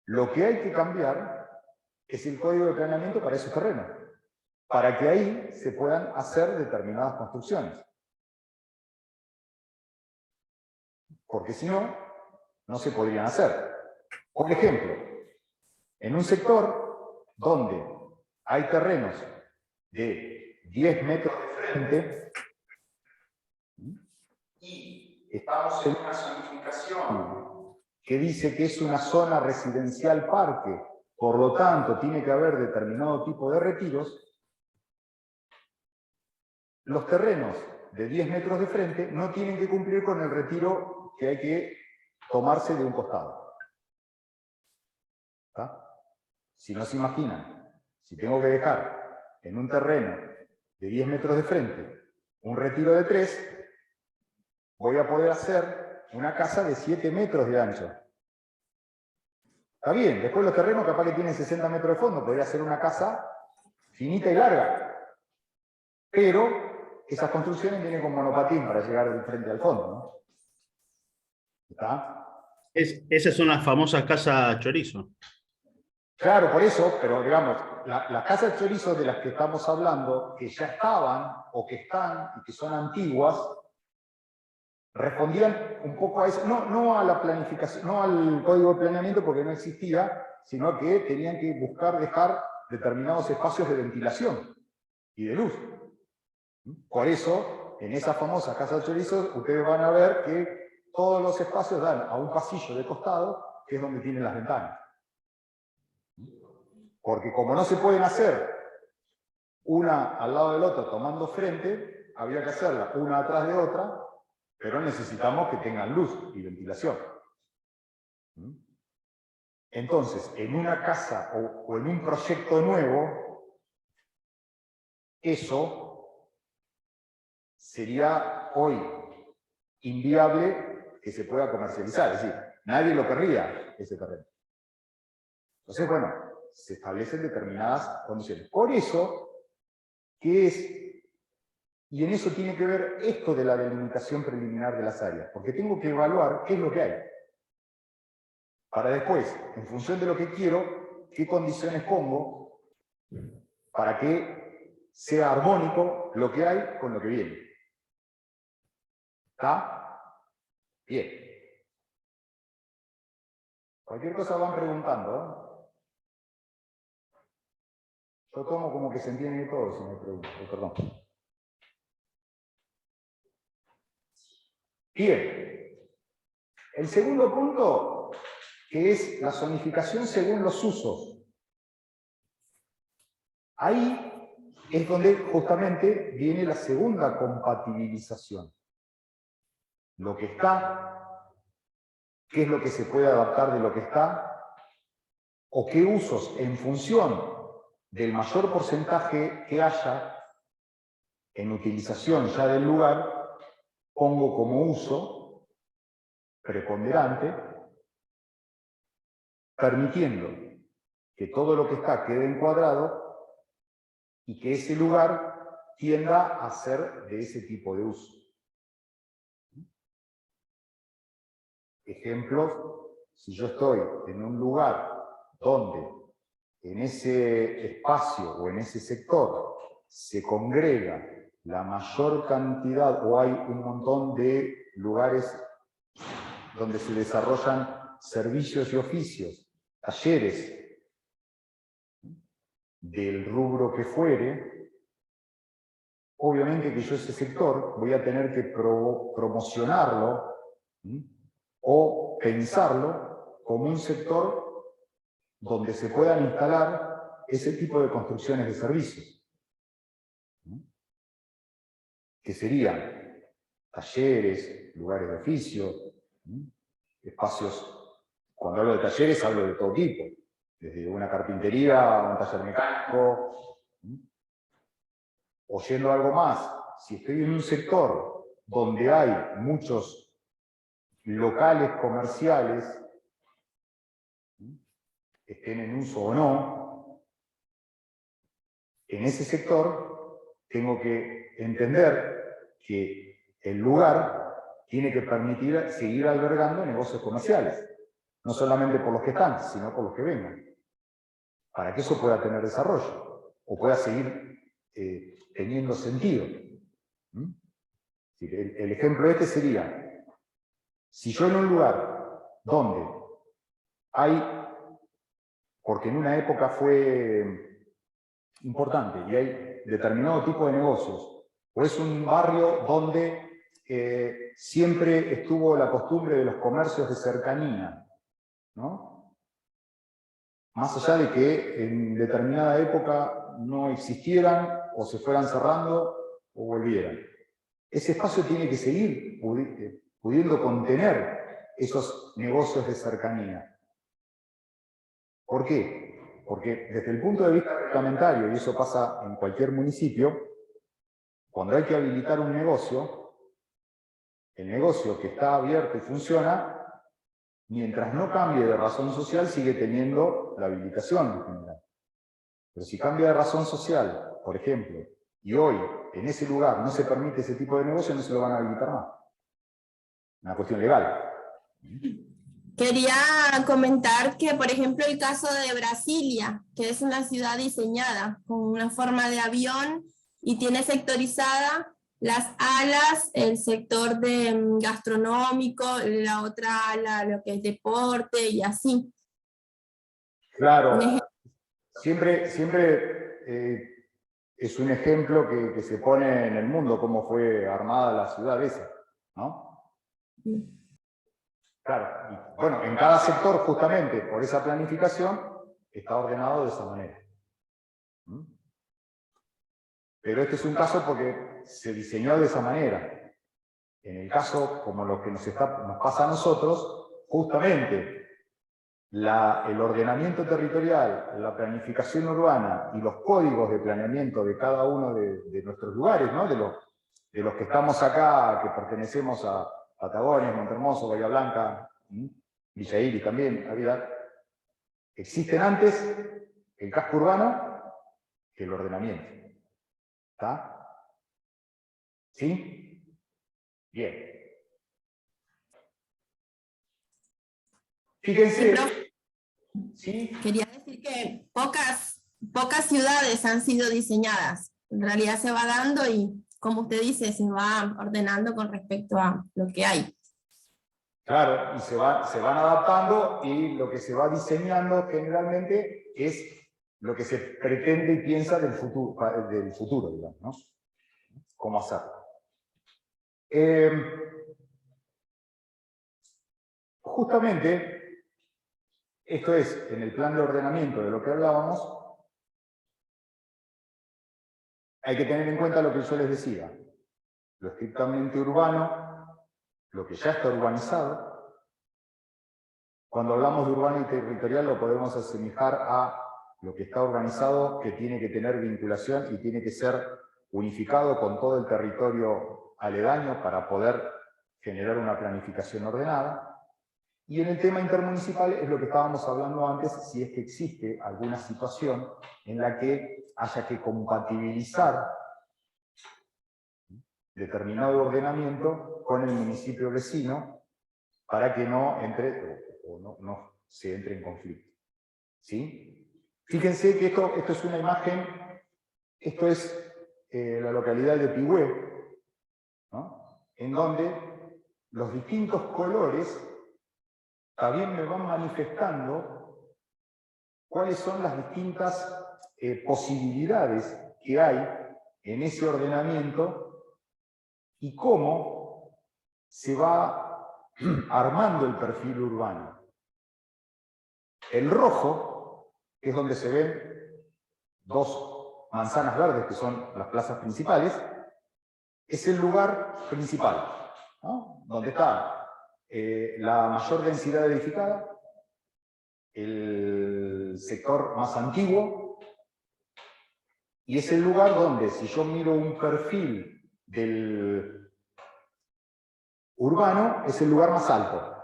lo que hay que cambiar es el código de planeamiento para esos terrenos, para que ahí se puedan hacer determinadas construcciones. Porque si no, no se podrían hacer. Por ejemplo, en un sector donde hay terrenos de 10 metros de frente y estamos en una zonificación que dice que es una zona residencial parque, por lo tanto tiene que haber determinado tipo de retiros, los terrenos de 10 metros de frente no tienen que cumplir con el retiro que hay que tomarse de un costado. ¿Está? Si no se imaginan, si tengo que dejar en un terreno de 10 metros de frente un retiro de 3, voy a poder hacer una casa de 7 metros de ancho. Está bien, después los terrenos capaz que tienen 60 metros de fondo, podría ser una casa finita y larga. Pero esas construcciones vienen con monopatín para llegar de frente al fondo, ¿no? ¿Está? Esas son las famosas casas chorizo. Claro, por eso, pero digamos, las casas chorizo de las que estamos hablando, que ya estaban o que están y que son antiguas, respondían un poco a eso, no a la planificación, no al código de planeamiento porque no existía, sino que tenían que buscar dejar determinados espacios de ventilación y de luz. Por eso, en esas famosas casas chorizo, ustedes van a ver que todos los espacios dan a un pasillo de costado, que es donde tienen las ventanas. Porque como no se pueden hacer una al lado del otro tomando frente, había que hacerla una atrás de otra, pero necesitamos que tengan luz y ventilación. Entonces, en una casa o en un proyecto nuevo, eso sería hoy inviable que se pueda comercializar. Es decir, nadie lo querría, ese terreno. Entonces, bueno, se establecen determinadas condiciones. Por eso, ¿qué es? Y en eso tiene que ver esto de la delimitación preliminar de las áreas, porque tengo que evaluar qué es lo que hay. Para después, en función de lo que quiero, qué condiciones pongo para que sea armónico lo que hay con lo que viene. ¿Está? Bien. Cualquier cosa van preguntando, ¿eh? Yo tomo como que se entiende todo si me pregunto, perdón. Bien. El segundo punto, que es la zonificación según los usos. Ahí es donde justamente viene la segunda compatibilización. Lo que está, qué es lo que se puede adaptar de lo que está, o qué usos en función del mayor porcentaje que haya en utilización ya del lugar, pongo como uso preponderante, permitiendo que todo lo que está quede encuadrado y que ese lugar tienda a ser de ese tipo de uso. Ejemplos, si yo estoy en un lugar donde en ese espacio o en ese sector se congrega la mayor cantidad o hay un montón de lugares donde se desarrollan servicios y oficios, talleres del rubro que fuere, obviamente que yo ese sector voy a tener que promocionarlo o pensarlo como un sector donde se puedan instalar ese tipo de construcciones de servicios, que serían talleres, lugares de oficio, espacios, cuando hablo de talleres hablo de todo tipo, desde una carpintería a un taller mecánico, o yendo a algo más, si estoy en un sector donde hay muchos locales comerciales, estén en uso o no, en ese sector tengo que entender que el lugar tiene que permitir seguir albergando negocios comerciales, no solamente por los que están, sino por los que vengan, para que eso pueda tener desarrollo, o pueda seguir teniendo sentido. El ejemplo este sería, si yo en un lugar donde hay, porque en una época fue importante y hay determinado tipo de negocios, o es un barrio donde siempre estuvo la costumbre de los comercios de cercanía, ¿no? Más allá de que en determinada época no existieran o se fueran cerrando o volvieran. Ese espacio tiene que seguir pudiendo contener esos negocios de cercanía. ¿Por qué? Porque desde el punto de vista reglamentario, y eso pasa en cualquier municipio, cuando hay que habilitar un negocio, el negocio que está abierto y funciona, mientras no cambie de razón social, sigue teniendo la habilitación en general. Pero si cambia de razón social, por ejemplo, y hoy en ese lugar no se permite ese tipo de negocio, no se lo van a habilitar más. Una cuestión legal. Quería comentar que, por ejemplo, el caso de Brasilia, que es una ciudad diseñada con una forma de avión y tiene sectorizada las alas, el sector gastronómico, la otra ala, lo que es deporte y así. Claro, siempre es un ejemplo que se pone en el mundo, cómo fue armada la ciudad esa, ¿no? Claro, y bueno, en cada sector, justamente por esa planificación, está ordenado de esa manera. Pero este es un caso porque se diseñó de esa manera. En el caso, como lo que nos pasa a nosotros, justamente el ordenamiento territorial, la planificación urbana y los códigos de planeamiento de cada uno de nuestros lugares, ¿no? de los que estamos acá, que pertenecemos a Patagonia, Montehermoso, Bahía Blanca, Villa Iris también, existen antes el casco urbano que el ordenamiento. ¿Está? ¿Sí? Bien. Fíjense. ¿Sí? Quería decir que pocas ciudades han sido diseñadas. En realidad se va dando y, como usted dice, se va ordenando con respecto a lo que hay. Claro, y se van adaptando, y lo que se va diseñando generalmente es lo que se pretende y piensa del futuro, digamos, ¿no? ¿Cómo hacerlo? Justamente, esto es, en el plan de ordenamiento de lo que hablábamos, hay que tener en cuenta lo que yo les decía, lo estrictamente urbano, lo que ya está urbanizado. Cuando hablamos de urbano y territorial lo podemos asemejar a lo que está organizado, que tiene que tener vinculación y tiene que ser unificado con todo el territorio aledaño para poder generar una planificación ordenada. Y en el tema intermunicipal es lo que estábamos hablando antes, si es que existe alguna situación en la que haya que compatibilizar determinado ordenamiento con el municipio vecino para que no entre o no se entre en conflicto. ¿Sí? Fíjense que esto es una imagen, esto es la localidad de Pigüé, ¿no? En donde los distintos colores también me van manifestando cuáles son las distintas posibilidades que hay en ese ordenamiento y cómo se va armando el perfil urbano. El rojo, que es donde se ven dos manzanas verdes, que son las plazas principales, es el lugar principal, ¿no? Donde está la mayor densidad edificada, el sector más antiguo, y es el lugar donde, si yo miro un perfil del urbano, es el lugar más alto.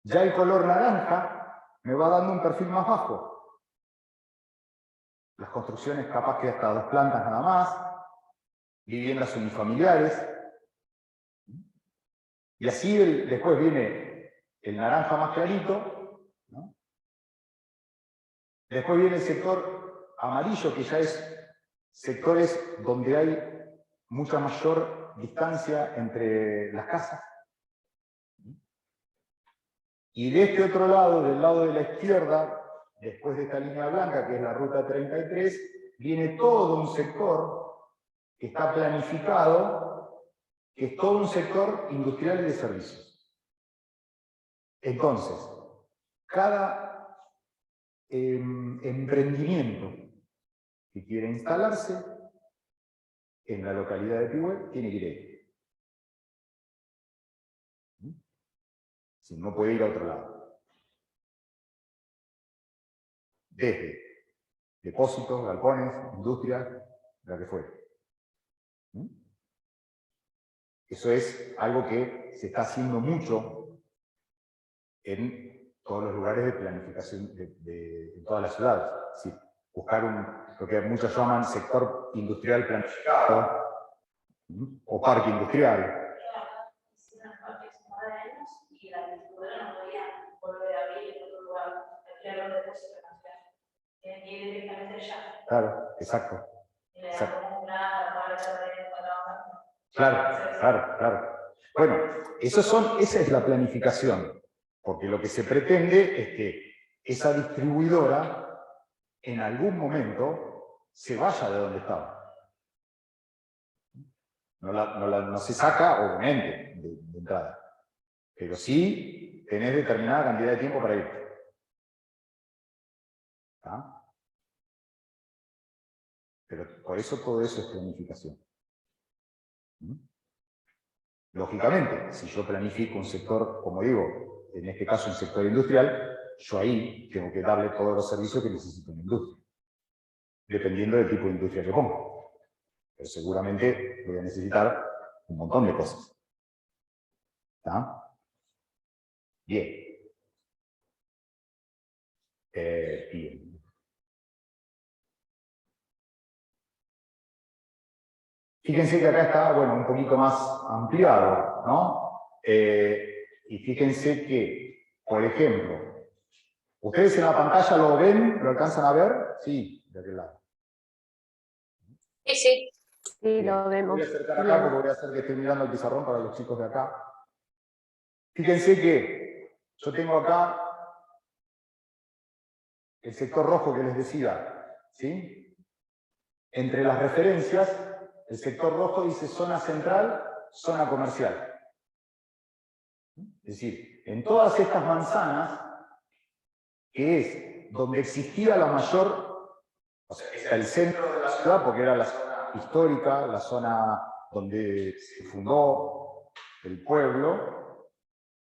Ya el color naranja me va dando un perfil más bajo. Las construcciones capaz que hasta 2 plantas nada más, viviendas unifamiliares. Y así después viene el naranja más clarito, ¿no? Después viene el sector amarillo, que ya es sectores donde hay mucha mayor distancia entre las casas. Y de este otro lado, del lado de la izquierda, después de esta línea blanca, que es la ruta 33, viene todo un sector que está planificado, que es todo un sector industrial y de servicios. Entonces, cada emprendimiento que quiera instalarse en la localidad de Pihue tiene que ir ahí. Si no puede ir a otro lado. Desde depósitos, galpones, industria, la que fuere. Eso es algo que se está haciendo mucho en todos los lugares de planificación en todas las ciudades. Sí, buscar lo que muchos llaman sector industrial planificado o parque industrial. Claro, exacto. Claro. Bueno, esa es la planificación, porque lo que se pretende es que esa distribuidora en algún momento se vaya de donde estaba. No se saca, obviamente, de entrada, pero sí tenés determinada cantidad de tiempo para irte. ¿Está? Pero por eso todo eso es planificación. Lógicamente, si yo planifico un sector, como digo, en este caso un sector industrial, yo ahí tengo que darle todos los servicios que necesito en la industria, dependiendo del tipo de industria que pongo. Pero seguramente voy a necesitar un montón de cosas. ¿Está? Bien. Bien. Fíjense que acá está, bueno, un poquito más ampliado, ¿no? Y fíjense que, por ejemplo, ¿ustedes en la pantalla lo ven? ¿Lo alcanzan a ver? Sí, de aquel lado. Sí, Bien. lo vemos. Voy a acercar acá porque voy a hacer que esté mirando el pizarrón para los chicos de acá. Fíjense que yo tengo acá el sector rojo que les decía, ¿sí? Entre las referencias, el sector rojo dice zona central, zona comercial. Es decir, en todas estas manzanas, que es donde existía la mayor, o sea, era el centro de la ciudad, porque era la zona histórica, la zona donde se fundó el pueblo,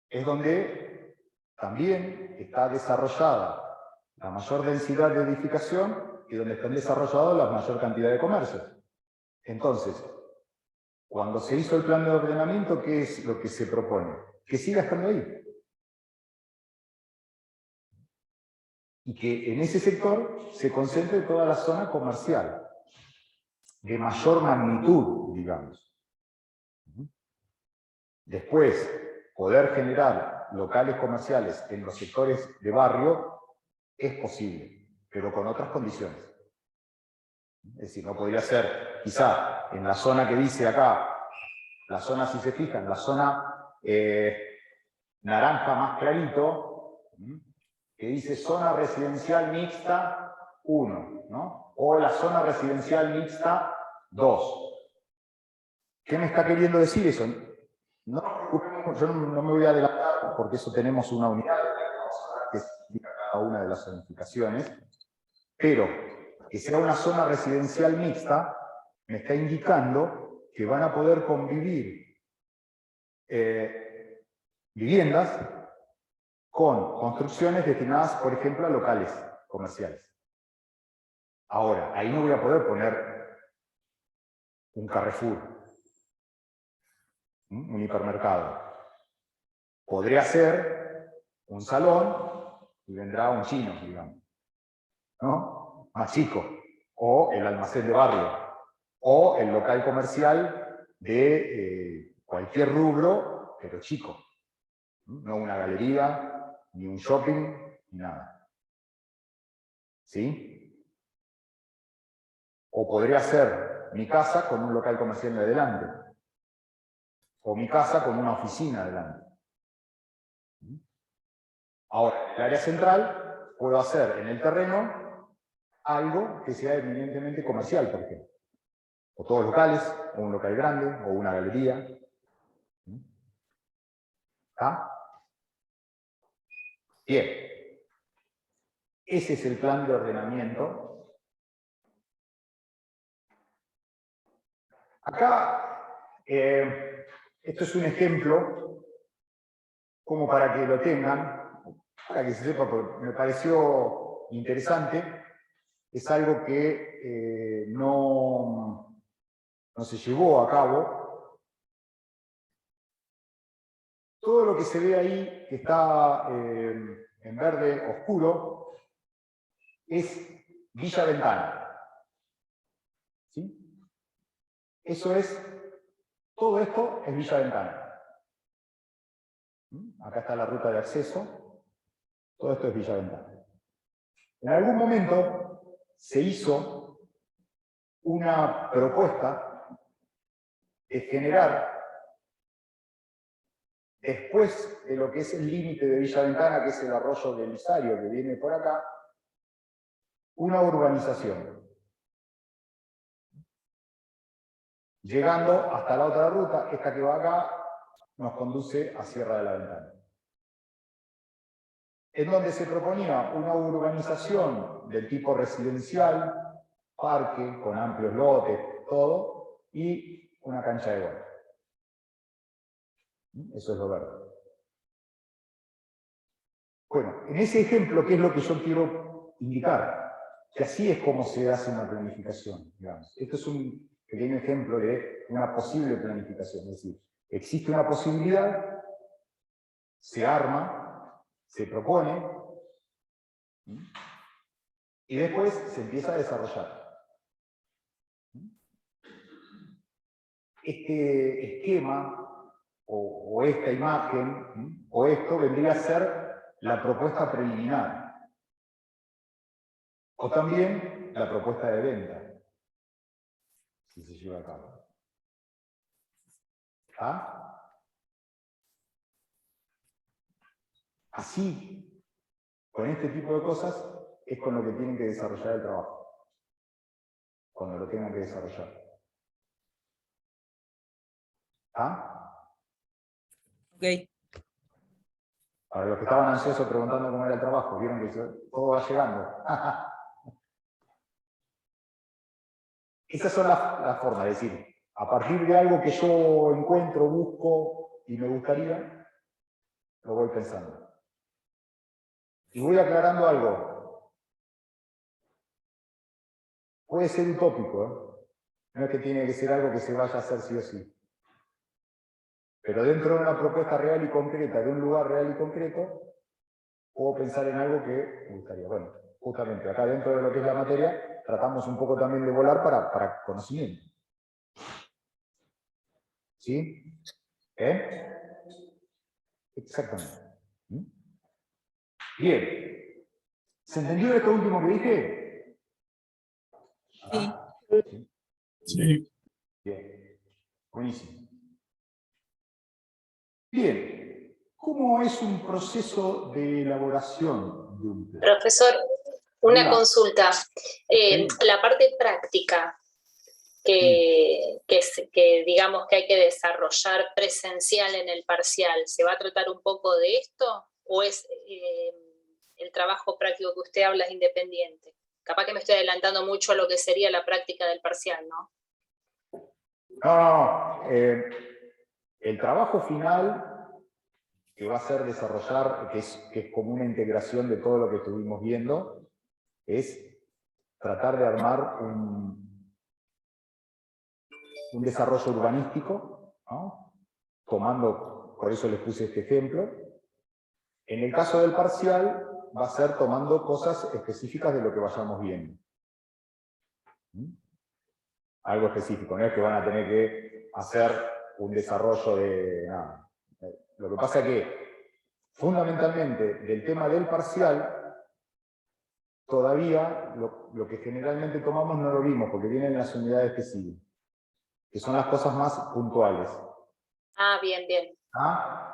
es donde también está desarrollada la mayor densidad de edificación y donde están desarrollados la mayor cantidad de comercios. Entonces, cuando se hizo el plan de ordenamiento, ¿qué es lo que se propone? Que siga estando ahí. Y que en ese sector se concentre toda la zona comercial, de mayor magnitud, digamos. Después, poder generar locales comerciales en los sectores de barrio es posible, pero con otras condiciones. Es decir, no podría ser, quizá, en la zona que dice acá, la zona, si se fijan, la zona naranja más clarito, que dice zona residencial mixta 1, ¿no? O la zona residencial mixta 2. ¿Qué me está queriendo decir eso? No, yo no me voy a adelantar porque eso tenemos una unidad que significa cada una de las zonificaciones, pero que sea una zona residencial mixta me está indicando que van a poder convivir viviendas con construcciones destinadas, por ejemplo, a locales comerciales. Ahora, ahí no voy a poder poner un Carrefour, un hipermercado. Podría ser un salón y vendrá un chino, digamos, ¿no? Más chico. O el almacén de barrio. O el local comercial de cualquier rubro, pero chico. No una galería, ni un shopping, ni nada. ¿Sí? O podría ser mi casa con un local comercial de adelante. O mi casa con una oficina adelante. Ahora, en el área central, puedo hacer en el terreno algo que sea eminentemente comercial, por ejemplo. o todos locales, o un local grande, o una galería. ¿Está? Bien. Ese es el plan de ordenamiento. Acá, esto es un ejemplo, como para que lo tengan, para que se sepa, porque me pareció interesante. Es algo que no se llevó a cabo. Todo lo que se ve ahí, que está en verde oscuro, es Villa Ventana. ¿Sí? Eso es, todo esto es Villa Ventana. Acá está la ruta de acceso, todo esto es Villa Ventana. En algún momento se hizo una propuesta de generar, después de lo que es el límite de Villa Ventana, que es el arroyo del Lisario que viene por acá, una urbanización. Llegando hasta la otra ruta, esta que va acá, nos conduce a Sierra de la Ventana. En donde se proponía una urbanización del tipo residencial, parque, con amplios lotes, todo, y una cancha de golf. Eso es lo verde. Bueno, en ese ejemplo, ¿qué es lo que yo quiero indicar? Que así es como se hace una planificación, digamos. Esto es un pequeño ejemplo de una posible planificación. Es decir, existe una posibilidad, se arma, se propone, y después se empieza a desarrollar. Este esquema, o esta imagen, o esto vendría a ser la propuesta preliminar. O también la propuesta de venta, si se lleva a cabo. ¿Ah? Así, con este tipo de cosas, es con lo que tienen que desarrollar el trabajo. Cuando lo tengan que desarrollar. ¿Ah? Ok. Para los que estaban ansiosos preguntando cómo era el trabajo, vieron que todo va llegando. Esas son las formas, es decir, a partir de algo que yo encuentro, busco y me gustaría, lo voy pensando. Y voy aclarando algo. Puede ser utópico, ¿eh? No es que tiene que ser algo que se vaya a hacer sí o sí. Pero dentro de una propuesta real y concreta, de un lugar real y concreto, puedo pensar en algo que me gustaría. Bueno, justamente acá dentro de lo que es la materia, tratamos un poco también de volar para conocimiento. ¿Sí? Exactamente. Bien. ¿Se entendió esto último que dije? Sí. ¿Sí? Sí. Bien. Buenísimo. Bien. ¿Cómo es un proceso de elaboración de un plan? Profesor, una Diga. consulta. Sí. La parte práctica que digamos que hay que desarrollar presencial en el parcial, ¿se va a tratar un poco de esto? ¿O es el trabajo práctico que usted habla es independiente? Capaz que me estoy adelantando mucho a lo que sería la práctica del parcial, ¿no? No. El trabajo final que va a ser desarrollar, que es como una integración de todo lo que estuvimos viendo, es tratar de armar un desarrollo urbanístico, ¿no? Tomando, por eso les puse este ejemplo. En el caso del parcial, va a ser tomando cosas específicas de lo que vayamos viendo. Algo específico, no es que van a tener que hacer un desarrollo de nada. Lo que pasa es que, fundamentalmente, del tema del parcial, todavía lo que generalmente tomamos no lo vimos, porque vienen las unidades que siguen, que son las cosas más puntuales. Ah, bien, bien. ¿Ah?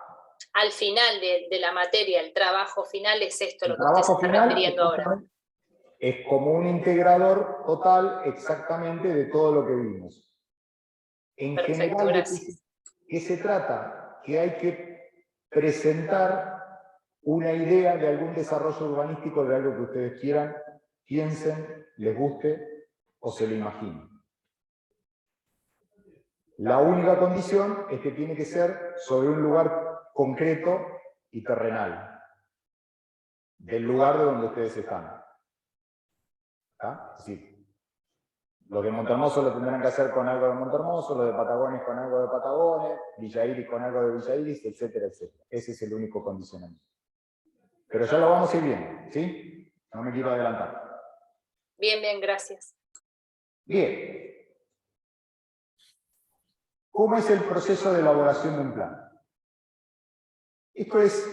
Al final de la materia, el trabajo final es esto, El lo que usted se trabajo está final refiriendo ahora. es como un integrador total exactamente de todo lo que vimos. En Perfecto, general, gracias. ¿qué se trata? Que hay que presentar una idea de algún desarrollo urbanístico de algo que ustedes quieran, piensen, les guste o se lo imaginen. La única condición es que tiene que ser sobre un lugar concreto y terrenal, del lugar de donde ustedes están. ¿Está? Es decir, los de Montermoso lo tendrán que hacer con algo de Montermoso, los de Patagones con algo de Patagones, Villa Iris con algo de Villa Iris, etcétera, etcétera. Ese es el único condicionamiento. Pero ya lo vamos a ir viendo, ¿sí? No me quiero adelantar. Bien, bien, gracias. Bien. ¿Cómo es el proceso de elaboración de un plan? Esto es,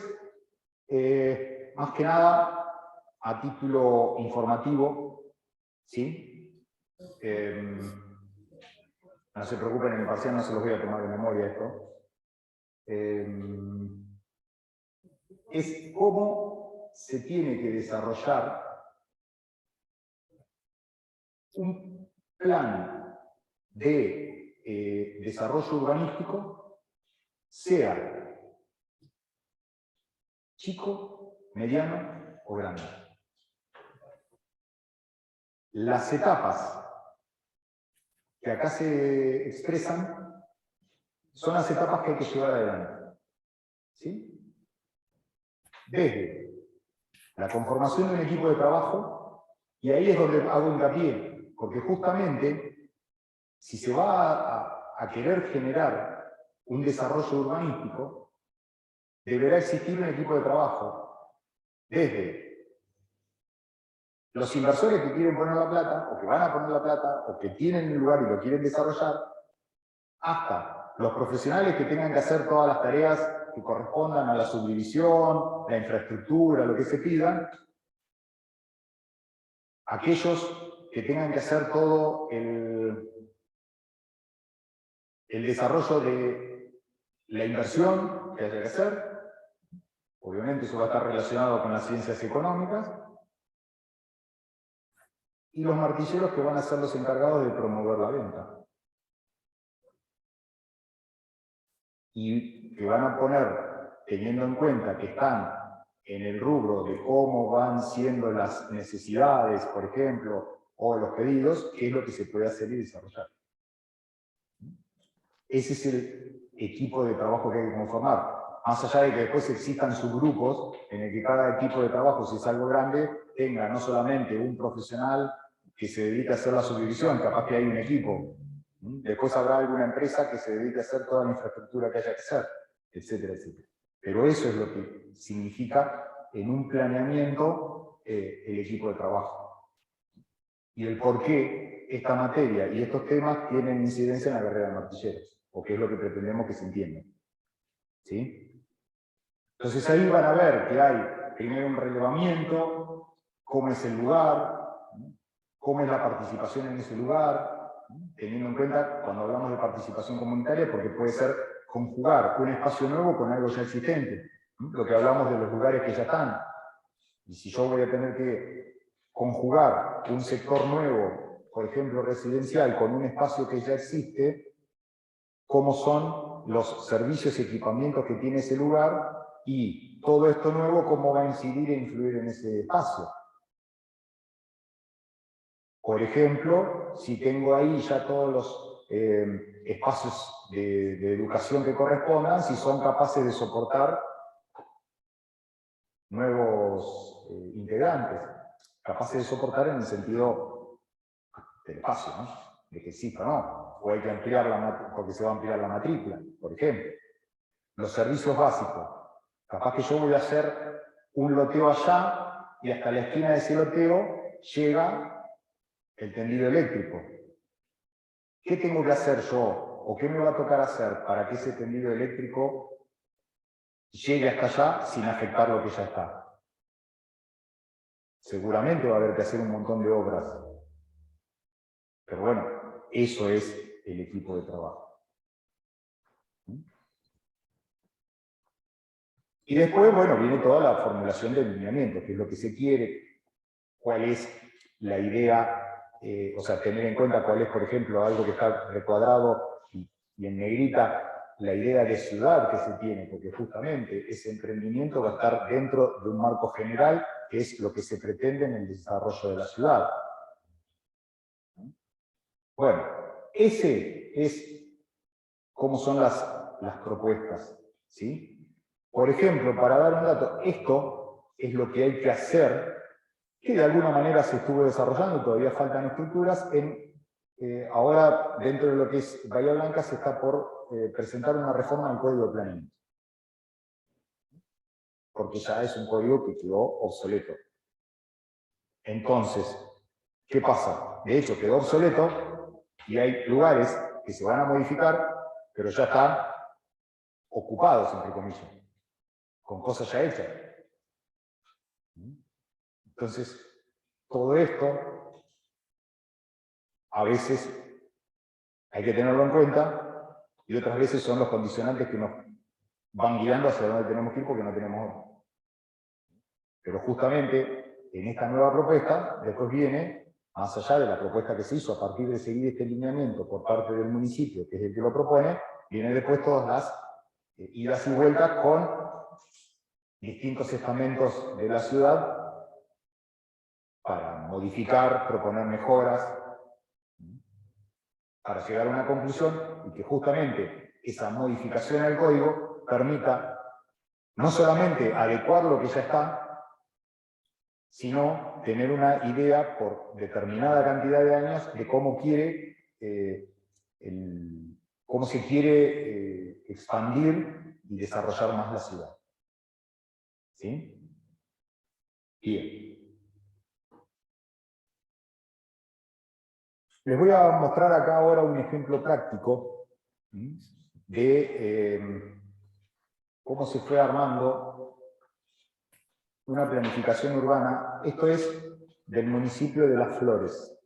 más que nada, a título informativo, ¿sí? No se preocupen, en el parcial no se los voy a tomar de memoria esto. Es cómo se tiene que desarrollar un plan de desarrollo urbanístico, sea chico, mediano o grande. Las etapas que acá se expresan son las etapas que hay que llevar adelante. ¿Sí? Desde la conformación de un equipo de trabajo, y ahí es donde hago hincapié, porque justamente si se va a querer generar un desarrollo urbanístico, deberá existir un equipo de trabajo desde los inversores que quieren poner la plata, o que van a poner la plata, o que tienen un lugar y lo quieren desarrollar, hasta los profesionales que tengan que hacer todas las tareas que correspondan a la subdivisión, la infraestructura, lo que se pida, aquellos que tengan que hacer todo el desarrollo de la inversión que haya que hacer, obviamente eso va a estar relacionado con las ciencias económicas, y los martilleros que van a ser los encargados de promover la venta. Y que van a poner, teniendo en cuenta que están en el rubro de cómo van siendo las necesidades, por ejemplo, o los pedidos, qué es lo que se puede hacer y desarrollar. Ese es el equipo de trabajo que hay que conformar. Más allá de que después existan subgrupos en el que cada equipo de trabajo, si es algo grande, tenga no solamente un profesional que se dedique a hacer la subdivisión, capaz que hay un equipo. Después habrá alguna empresa que se dedique a hacer toda la infraestructura que haya que hacer, etcétera, etcétera. Pero eso es lo que significa en un planeamiento el equipo de trabajo. Y el por qué esta materia y estos temas tienen incidencia en la carrera de martilleros, o qué es lo que pretendemos que se entienda. ¿Sí? Entonces ahí van a ver que hay primero un relevamiento, cómo es el lugar, cómo es la participación en ese lugar, teniendo en cuenta cuando hablamos de participación comunitaria, porque puede ser conjugar un espacio nuevo con algo ya existente, lo que hablamos de los lugares que ya están. Y si yo voy a tener que conjugar un sector nuevo, por ejemplo residencial, con un espacio que ya existe, cómo son los servicios y equipamientos que tiene ese lugar, y todo esto nuevo, cómo va a incidir e influir en ese espacio. Por ejemplo, si tengo ahí ya todos los espacios de educación que correspondan, si son capaces de soportar nuevos integrantes, capaces de soportar en el sentido del espacio, ¿no? De que sí o no, o hay que ampliar porque se va a ampliar la matrícula, por ejemplo. Los servicios básicos, capaz que yo voy a hacer un loteo allá y hasta la esquina de ese loteo llega el tendido eléctrico. ¿Qué tengo que hacer yo o qué me va a tocar hacer para que ese tendido eléctrico llegue hasta allá sin afectar lo que ya está? Seguramente va a haber que hacer un montón de obras. Pero bueno, eso es el equipo de trabajo. Y después, bueno, viene toda la formulación del lineamiento, que es lo que se quiere, cuál es la idea, o sea, tener en cuenta cuál es, por ejemplo, algo que está recuadrado y y en negrita la idea de ciudad que se tiene, porque justamente ese emprendimiento va a estar dentro de un marco general, que es lo que se pretende en el desarrollo de la ciudad. Bueno, ese es cómo son las propuestas, ¿sí? Por ejemplo, para dar un dato, esto es lo que hay que hacer, que de alguna manera se estuvo desarrollando, todavía faltan estructuras, ahora dentro de lo que es Bahía Blanca se está por presentar una reforma del Código de Planeamiento, porque ya es un código que quedó obsoleto. Entonces, ¿qué pasa? De hecho, quedó obsoleto y hay lugares que se van a modificar, pero ya están ocupados, entre comillas, con cosas ya hechas. Entonces, todo esto, a veces hay que tenerlo en cuenta, y otras veces son los condicionantes que nos van guiando hacia dónde tenemos que ir porque no tenemos otro. Pero justamente en esta nueva propuesta, después viene, más allá de la propuesta que se hizo a partir de seguir este lineamiento por parte del municipio, que es el que lo propone, vienen después todas las idas y vueltas con distintos estamentos de la ciudad para modificar, proponer mejoras, para llegar a una conclusión y que justamente esa modificación al código permita no solamente adecuar lo que ya está, sino tener una idea por determinada cantidad de años de cómo quiere, cómo se quiere expandir y desarrollar más la ciudad. ¿Sí? Bien. Les voy a mostrar acá ahora un ejemplo práctico de cómo se fue armando una planificación urbana. Esto es del municipio de Las Flores.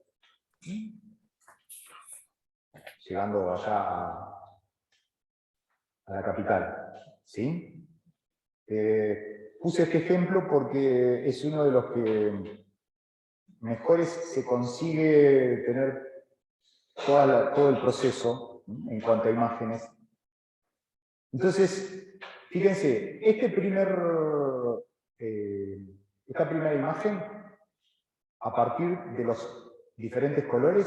Llegando allá a la capital. ¿Sí? Puse este ejemplo porque es uno de los que mejores se consigue tener todo el proceso en cuanto a imágenes. Entonces, fíjense, esta primera imagen, a partir de los diferentes colores,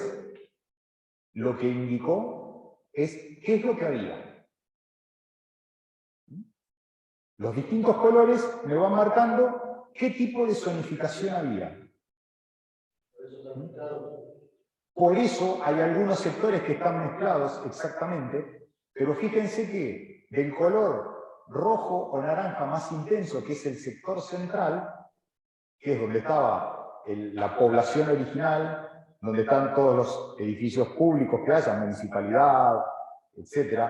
lo que indicó es qué es lo que había. Los distintos colores me van marcando qué tipo de zonificación había. Por eso hay algunos sectores que están mezclados exactamente, pero fíjense que del color rojo o naranja más intenso, que es el sector central, que es donde estaba la población original, donde están todos los edificios públicos que haya, municipalidad, etc.,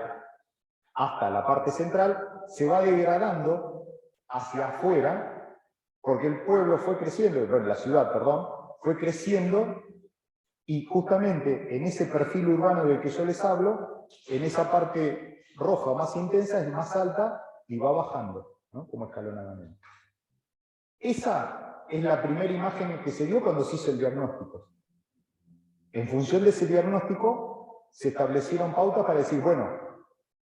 hasta la parte central, se va degradando hacia afuera, porque el pueblo fue creciendo, bueno, la ciudad, perdón, fue creciendo. Y justamente en ese perfil urbano del que yo les hablo, en esa parte roja más intensa es más alta y va bajando, ¿no? Como escalonadamente. Esa es la primera imagen que se dio cuando se hizo el diagnóstico. En función de ese diagnóstico se establecieron pautas para decir, bueno,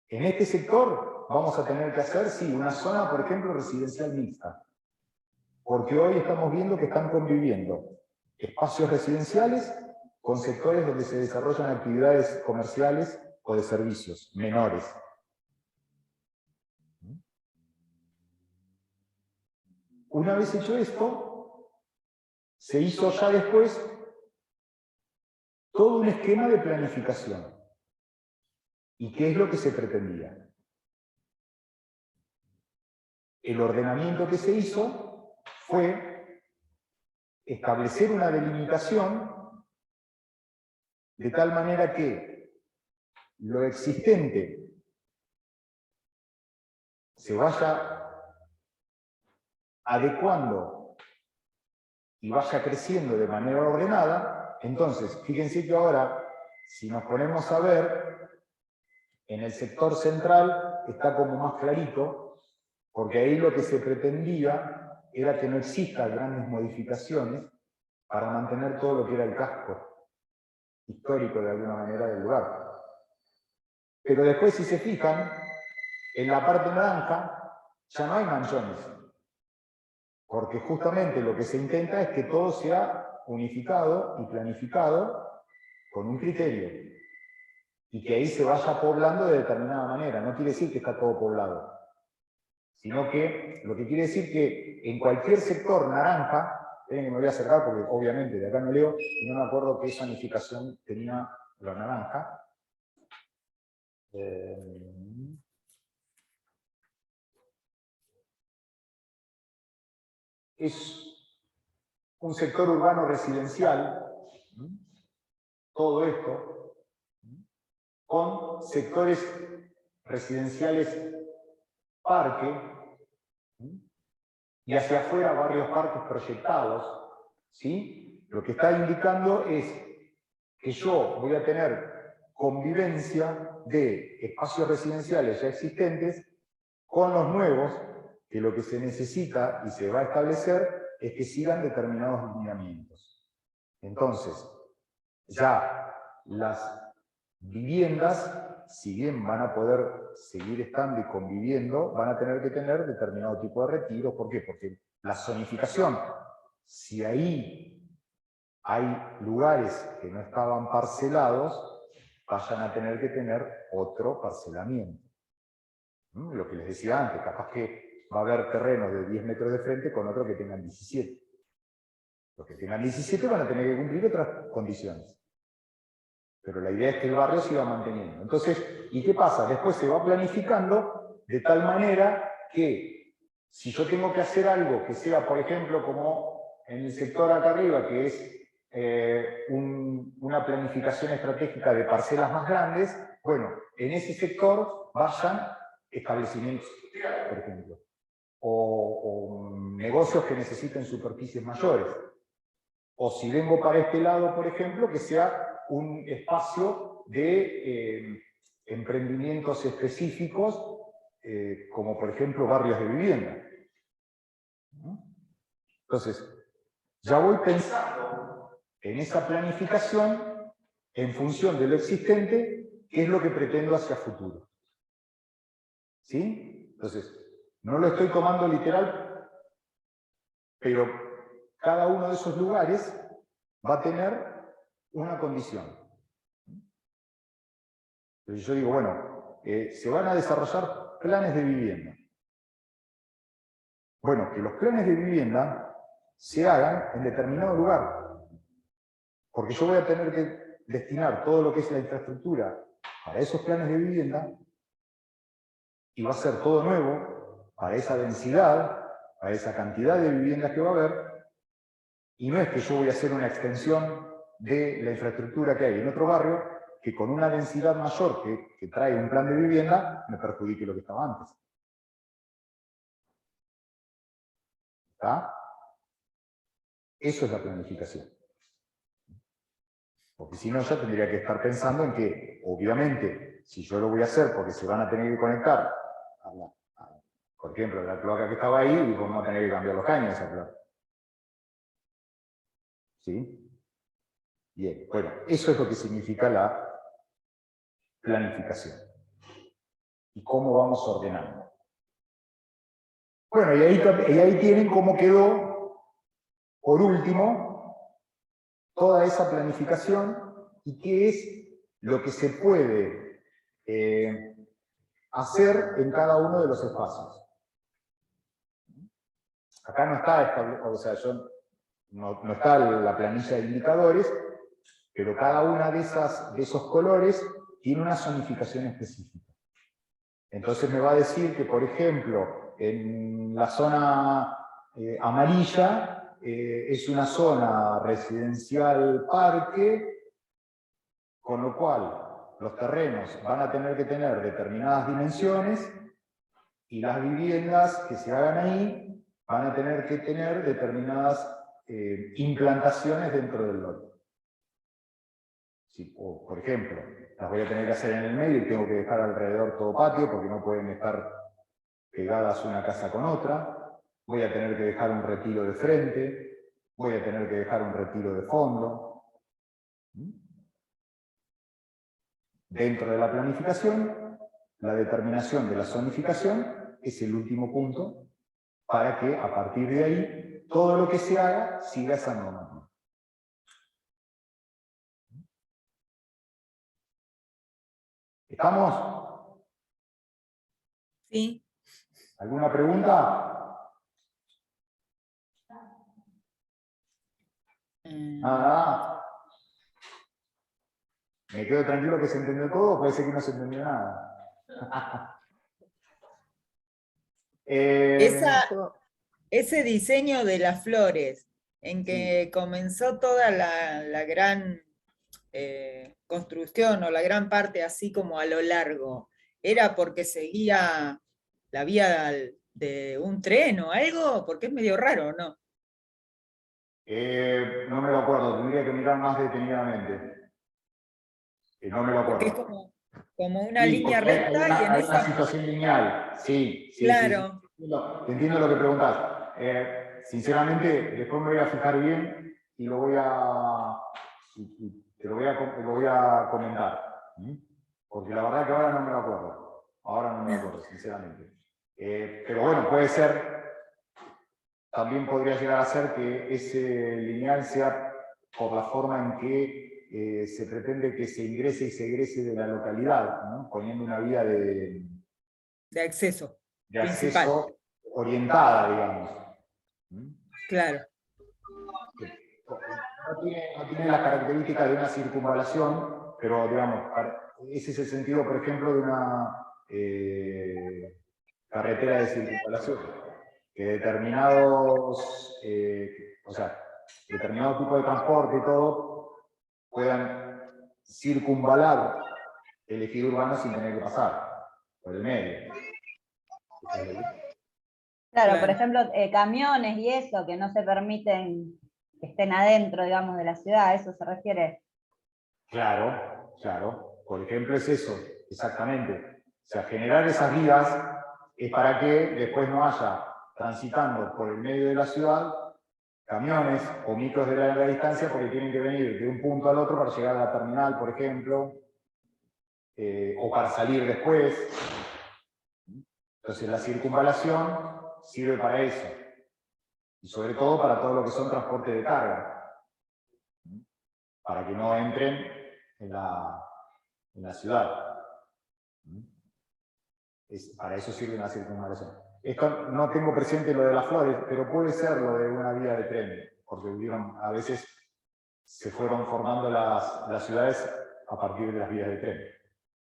en este sector vamos a tener que hacer, sí, una zona, por ejemplo, residencial mixta. Porque hoy estamos viendo que están conviviendo espacios residenciales con sectores donde se desarrollan actividades comerciales o de servicios menores. Una vez hecho esto, se hizo ya después todo un esquema de planificación. ¿Y qué es lo que se pretendía? El ordenamiento que se hizo fue establecer una delimitación de tal manera que lo existente se vaya adecuando y vaya creciendo de manera ordenada. Entonces, fíjense que ahora, si nos ponemos a ver, en el sector central está como más clarito, porque ahí lo que se pretendía era que no existan grandes modificaciones para mantener todo lo que era el casco histórico de alguna manera del lugar. Pero después, si se fijan, en la parte naranja ya no hay manchones. Porque justamente lo que se intenta es que todo sea unificado y planificado con un criterio. Y que ahí se vaya poblando de determinada manera. No quiere decir que está todo poblado. Sino que lo que quiere decir que en cualquier sector naranja, me voy a acercar porque obviamente de acá no leo, y no me acuerdo qué zonificación tenía la naranja. Es un sector urbano residencial, todo esto, con sectores residenciales parque, y hacia afuera varios parques proyectados, ¿sí? Lo que está indicando es que yo voy a tener convivencia de espacios residenciales ya existentes con los nuevos, que lo que se necesita y se va a establecer es que sigan determinados lineamientos. Entonces, ya las viviendas, si bien van a poder seguir estando y conviviendo, van a tener que tener determinado tipo de retiros. ¿Por qué? Porque la zonificación, si ahí hay lugares que no estaban parcelados, vayan a tener que tener otro parcelamiento. Lo que les decía antes, capaz que va a haber terrenos de 10 metros de frente con otros que tengan 17. Los que tengan 17 van a tener que cumplir otras condiciones. Pero la idea es que el barrio siga manteniendo. Entonces, ¿y qué pasa? Después se va planificando de tal manera que si yo tengo que hacer algo que sea, por ejemplo, como en el sector acá arriba, que es una planificación estratégica de parcelas más grandes, bueno, en ese sector vayan establecimientos industriales, por ejemplo, o negocios que necesiten superficies mayores. O si vengo para este lado, por ejemplo, que sea un espacio de emprendimientos específicos, como por ejemplo barrios de vivienda. Entonces, ya voy pensando en esa planificación en función de lo existente, qué es lo que pretendo hacia futuro. ¿Sí? Entonces, no lo estoy tomando literal, pero cada uno de esos lugares va a tener una condición. Entonces yo digo, bueno, se van a desarrollar planes de vivienda. Bueno, que los planes de vivienda se hagan en determinado lugar. Porque yo voy a tener que destinar todo lo que es la infraestructura para esos planes de vivienda y va a ser todo nuevo para esa densidad, para esa cantidad de viviendas que va a haber. Y no es que yo voy a hacer una extensión de la infraestructura que hay en otro barrio, que con una densidad mayor que trae un plan de vivienda, me perjudique lo que estaba antes. ¿Está? Eso es la planificación. Porque si no, ya tendría que estar pensando en que, obviamente, si yo lo voy a hacer porque se van a tener que conectar, por ejemplo, la cloaca que estaba ahí, y vamos a tener que cambiar los caños de esa cloaca. ¿Sí? Bien, bueno, eso es lo que significa la planificación. ¿Y cómo vamos ordenando? Bueno, y ahí tienen cómo quedó, por último, toda esa planificación y qué es lo que se puede hacer en cada uno de los espacios. Acá no está, o sea, no está la planilla de indicadores, pero cada una de esos colores tiene una zonificación específica. Entonces me va a decir que, por ejemplo, en la zona amarilla es una zona residencial parque, con lo cual los terrenos van a tener que tener determinadas dimensiones y las viviendas que se hagan ahí van a tener que tener determinadas implantaciones dentro del lote. Sí, o, por ejemplo, las voy a tener que hacer en el medio y tengo que dejar alrededor todo patio porque no pueden estar pegadas una casa con otra. Voy a tener que dejar un retiro de frente, voy a tener que dejar un retiro de fondo. Dentro de la planificación, la determinación de la zonificación es el último punto para que a partir de ahí todo lo que se haga siga esa normativa. ¿Estamos? Sí. ¿Alguna pregunta? Nada. Me quedo tranquilo que se entendió todo, puede ser que no se entendió nada. Ese diseño de las flores, en que comenzó toda la gran construcción o la gran parte así como a lo largo, ¿era porque seguía la vía de un tren o algo? Porque es medio raro, ¿no? No me lo acuerdo, tendría que mirar más detenidamente. No me lo Porque es acuerdo. como una Sí, línea porque recta y en hay una esa... situación lineal. Sí, sí, sí. Claro, Te entiendo lo que preguntas. Sinceramente, después me voy a fijar bien y lo voy a, te lo voy a comentar. Porque la verdad que ahora no me lo acuerdo. Ahora no me lo acuerdo, sinceramente. Pero bueno, puede ser, también podría llegar a ser que ese lineal sea por la forma en que se pretende que se ingrese y se egrese de la localidad, ¿no? Poniendo una vía de acceso acceso principal, orientada, digamos. claro. No tiene las características de una circunvalación, pero digamos, ese es el sentido, por ejemplo, de una carretera de circunvalación, que determinados, o sea, determinado tipo de transporte y todo, puedan circunvalar el ejido urbano sin tener que pasar por el medio. Claro, por Claro. ejemplo, camiones y eso, que no se permiten que estén adentro, digamos, de la ciudad, ¿a eso se refiere? Claro, claro. Por ejemplo, es eso, exactamente. O sea, generar esas vías es para que después no haya transitando por el medio de la ciudad camiones o micros de larga distancia porque tienen que venir de un punto al otro para llegar a la terminal, por ejemplo, o para salir después. Entonces la circunvalación sirve para eso. Y sobre todo para todo lo que son transportes de carga. Para que no entren en la ciudad. Para eso sirve una circunvalación. Esto no tengo presente lo de las flores, pero puede ser lo de una vía de tren, porque a veces se fueron formando las ciudades a partir de las vías de tren.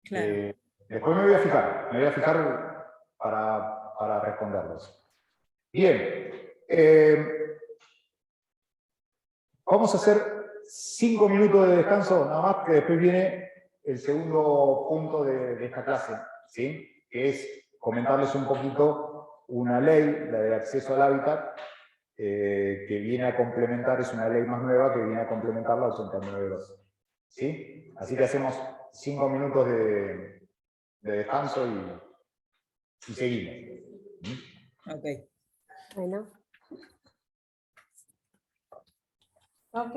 Claro. Después me voy a fijar para responderlos. Bien, vamos a hacer 5 minutos de descanso, nada más, que después viene el segundo punto de esta clase, ¿sí? Que es comentarles un poquito una ley, la de acceso al hábitat, que viene a complementar, es una ley más nueva que viene a complementar la 89.2. ¿Sí? Así que hacemos 5 minutos de descanso y seguimos. Ok. Bueno. Ok.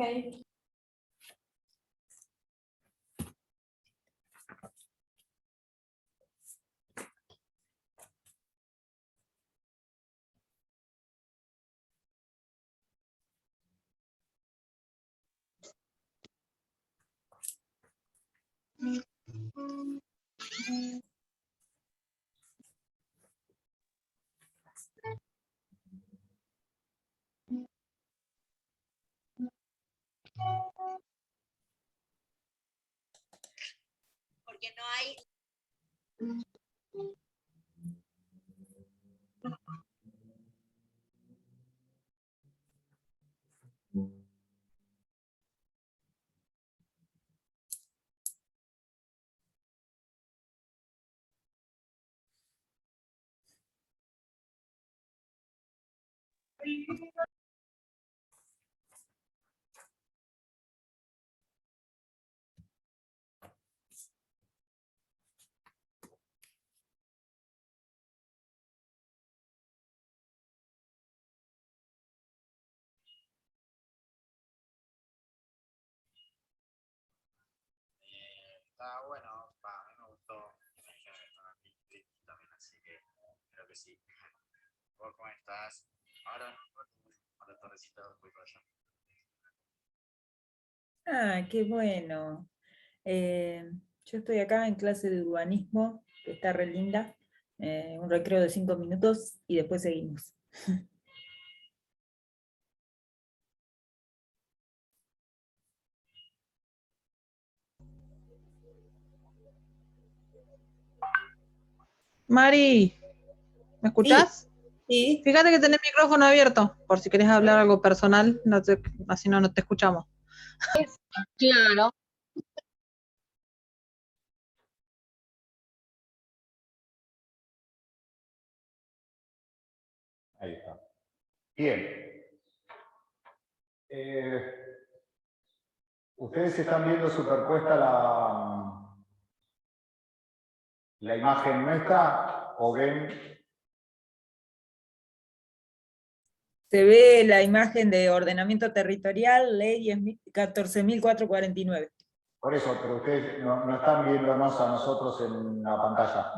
Porque no hay... Está bueno, a mí me gustó. Me dijeron que estaba triste también, así que creo que sí. ¿Vos cómo estás? Ahora, a la tardecita voy para allá. Ah, qué bueno. Yo estoy acá en clase de urbanismo, que está re linda. Un recreo de 5 minutos y después seguimos. Mari, ¿me Sí, escuchás? sí. Fíjate que tenés el micrófono abierto, por si querés hablar algo personal, así no te escuchamos. Claro. Ahí está. Bien. Ustedes están viendo superpuesta la imagen nuestra, o ven. Se ve la imagen de ordenamiento territorial, ley 14.449. Por eso, pero ustedes no están viéndonos a nosotros en la pantalla.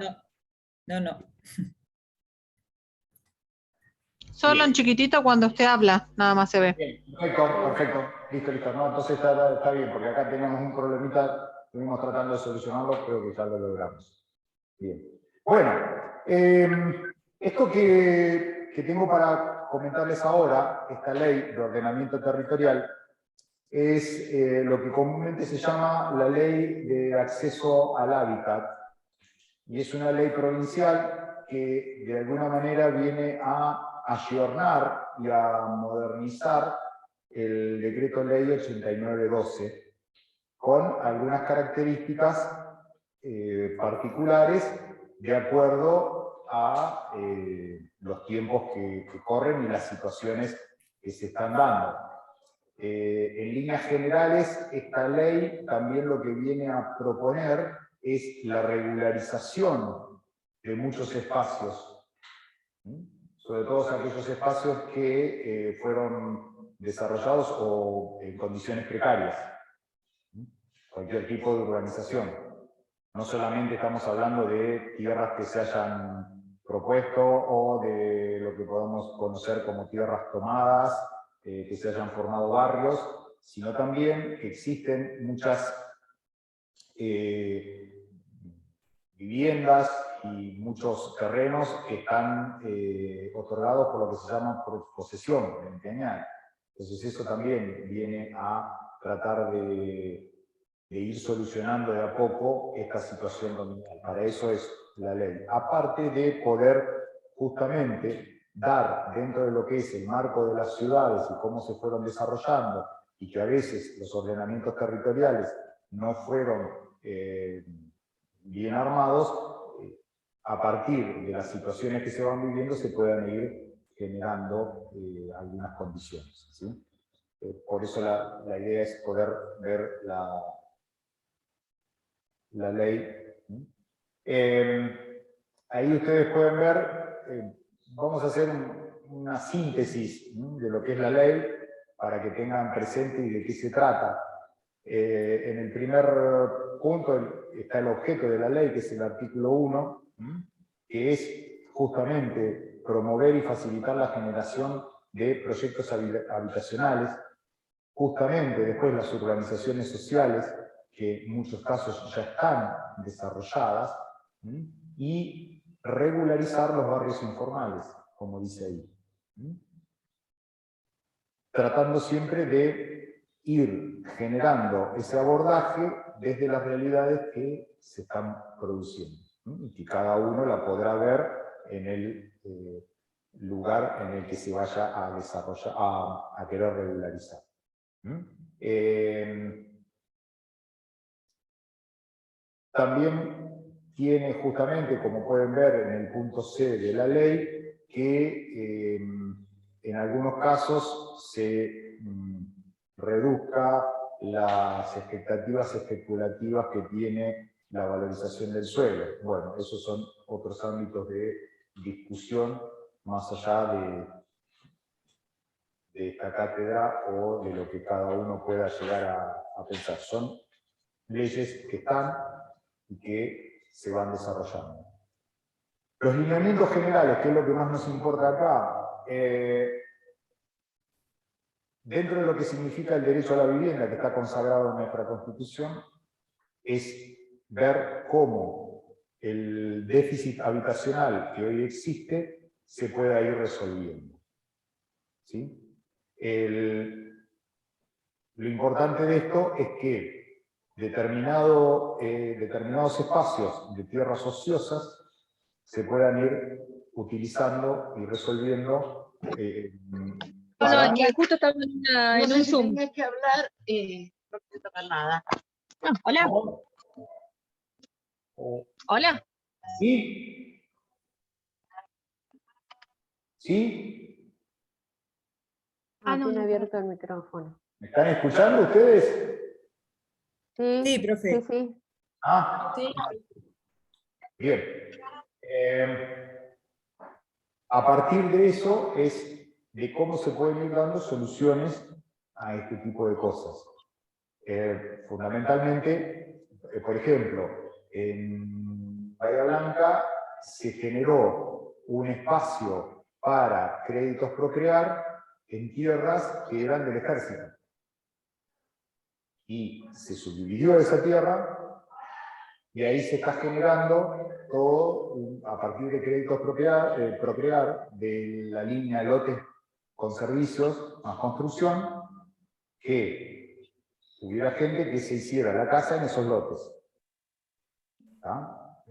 No. Solo Bien. en chiquitito cuando usted habla, nada más se ve. Bien, perfecto. Listo. No, entonces está bien, porque acá tenemos un problemita, estuvimos tratando de solucionarlo, creo que ya lo logramos. Bien. Bueno, esto que tengo para comentarles ahora, esta ley de ordenamiento territorial, es lo que comúnmente se llama la ley de acceso al hábitat, y es una ley provincial que de alguna manera viene a ayornar y a modernizar el decreto ley 8912 con algunas características particulares de acuerdo a los tiempos que corren y las situaciones que se están dando. En líneas generales, esta ley también lo que viene a proponer es la regularización de muchos espacios, sobre todo aquellos espacios que fueron desarrollados o en condiciones precarias, cualquier tipo de urbanización. No solamente estamos hablando de tierras que se hayan propuesto o de lo que podemos conocer como tierras tomadas, que se hayan formado barrios, sino también que existen muchas viviendas y muchos terrenos que están otorgados por lo que se llama posesión venial. Entonces eso también viene a tratar de ir solucionando de a poco esta situación dominal. Para eso es la ley. Aparte de poder justamente dar dentro de lo que es el marco de las ciudades y cómo se fueron desarrollando, y que a veces los ordenamientos territoriales no fueron bien armados, a partir de las situaciones que se van viviendo se puedan ir generando algunas condiciones, ¿sí? Por eso la idea es poder ver la ley. Ahí ustedes pueden ver, vamos a hacer una síntesis de lo que es la ley para que tengan presente y de qué se trata. En el primer punto está el objeto de la ley, que es el artículo 1, que es justamente promover y facilitar la generación de proyectos habitacionales. Justamente después las urbanizaciones sociales, que en muchos casos ya están desarrolladas, y regularizar los barrios informales, como dice ahí. Tratando siempre de ir generando ese abordaje desde las realidades que se están produciendo, y que cada uno la podrá ver en el lugar en el que se vaya a desarrollar, a querer regularizar. También tiene justamente, como pueden ver en el punto C de la ley, que en algunos casos se reduzca las expectativas especulativas que tiene la valorización del suelo. Bueno, esos son otros ámbitos de discusión más allá de esta cátedra o de lo que cada uno pueda llegar a pensar. Son leyes que están y que se van desarrollando. Los lineamientos generales, que es lo que más nos importa acá, dentro de lo que significa el derecho a la vivienda, que está consagrado en nuestra Constitución, es ver cómo el déficit habitacional que hoy existe se pueda ir resolviendo. ¿Sí? Lo importante de esto es que determinados espacios de tierras ociosas se puedan ir utilizando y resolviendo. No, que justo estaba en un Zoom. Tenía que hablar, no quiero tocar nada. Ah, hola. Hola. ¿Sí? ¿Sí? No tiene abierto el micrófono. ¿Me están escuchando ustedes? Sí, Sí, profe. sí. Ah, Sí. bien. A partir de eso es de cómo se pueden ir dando soluciones a este tipo de cosas. Fundamentalmente, por ejemplo, en Bahía Blanca se generó un espacio para créditos Procrear en tierras que eran del ejército. Y se subdividió esa tierra y ahí se está generando todo a partir de créditos Procrear de la línea lotes con servicios más construcción, que hubiera gente que se hiciera la casa en esos lotes. ¿Está?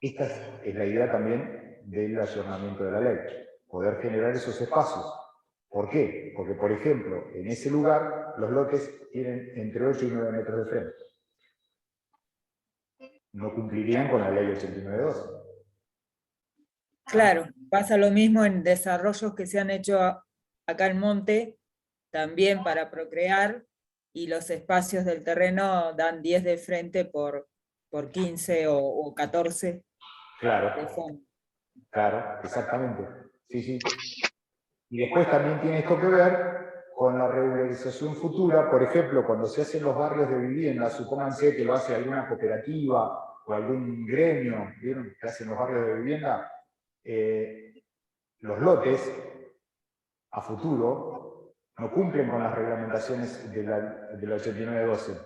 Esta es la idea también del ayornamiento de la ley, poder generar esos espacios. ¿Por qué? Porque, por ejemplo, en ese lugar los lotes tienen entre 8 y 9 metros de frente. No cumplirían con la ley 89.2. Claro, pasa lo mismo en desarrollos que se han hecho acá en Monte, también para procrear, y los espacios del terreno dan 10 de frente por 15 o 14 Claro, de fondo. claro, exactamente. Sí, sí. Y después también tiene esto que ver con la regularización futura. Por ejemplo, cuando se hacen los barrios de vivienda, supónganse que lo hace alguna cooperativa o algún gremio, ¿vieron? Que hacen los barrios de vivienda, los lotes a futuro no cumplen con las reglamentaciones de la 89.12,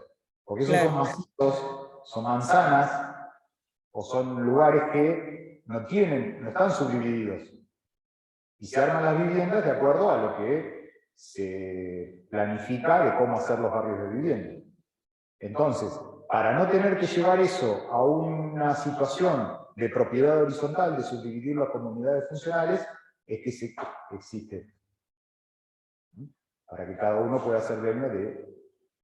porque esos Claro. son macizos, son manzanas, o son lugares que no están subdivididos. Y se arman las viviendas de acuerdo a lo que se planifica de cómo hacer los barrios de vivienda. Entonces, para no tener que llevar eso a una situación de propiedad horizontal, de subdividir las comunidades funcionales, es que existe. Para que cada uno pueda ser dueño de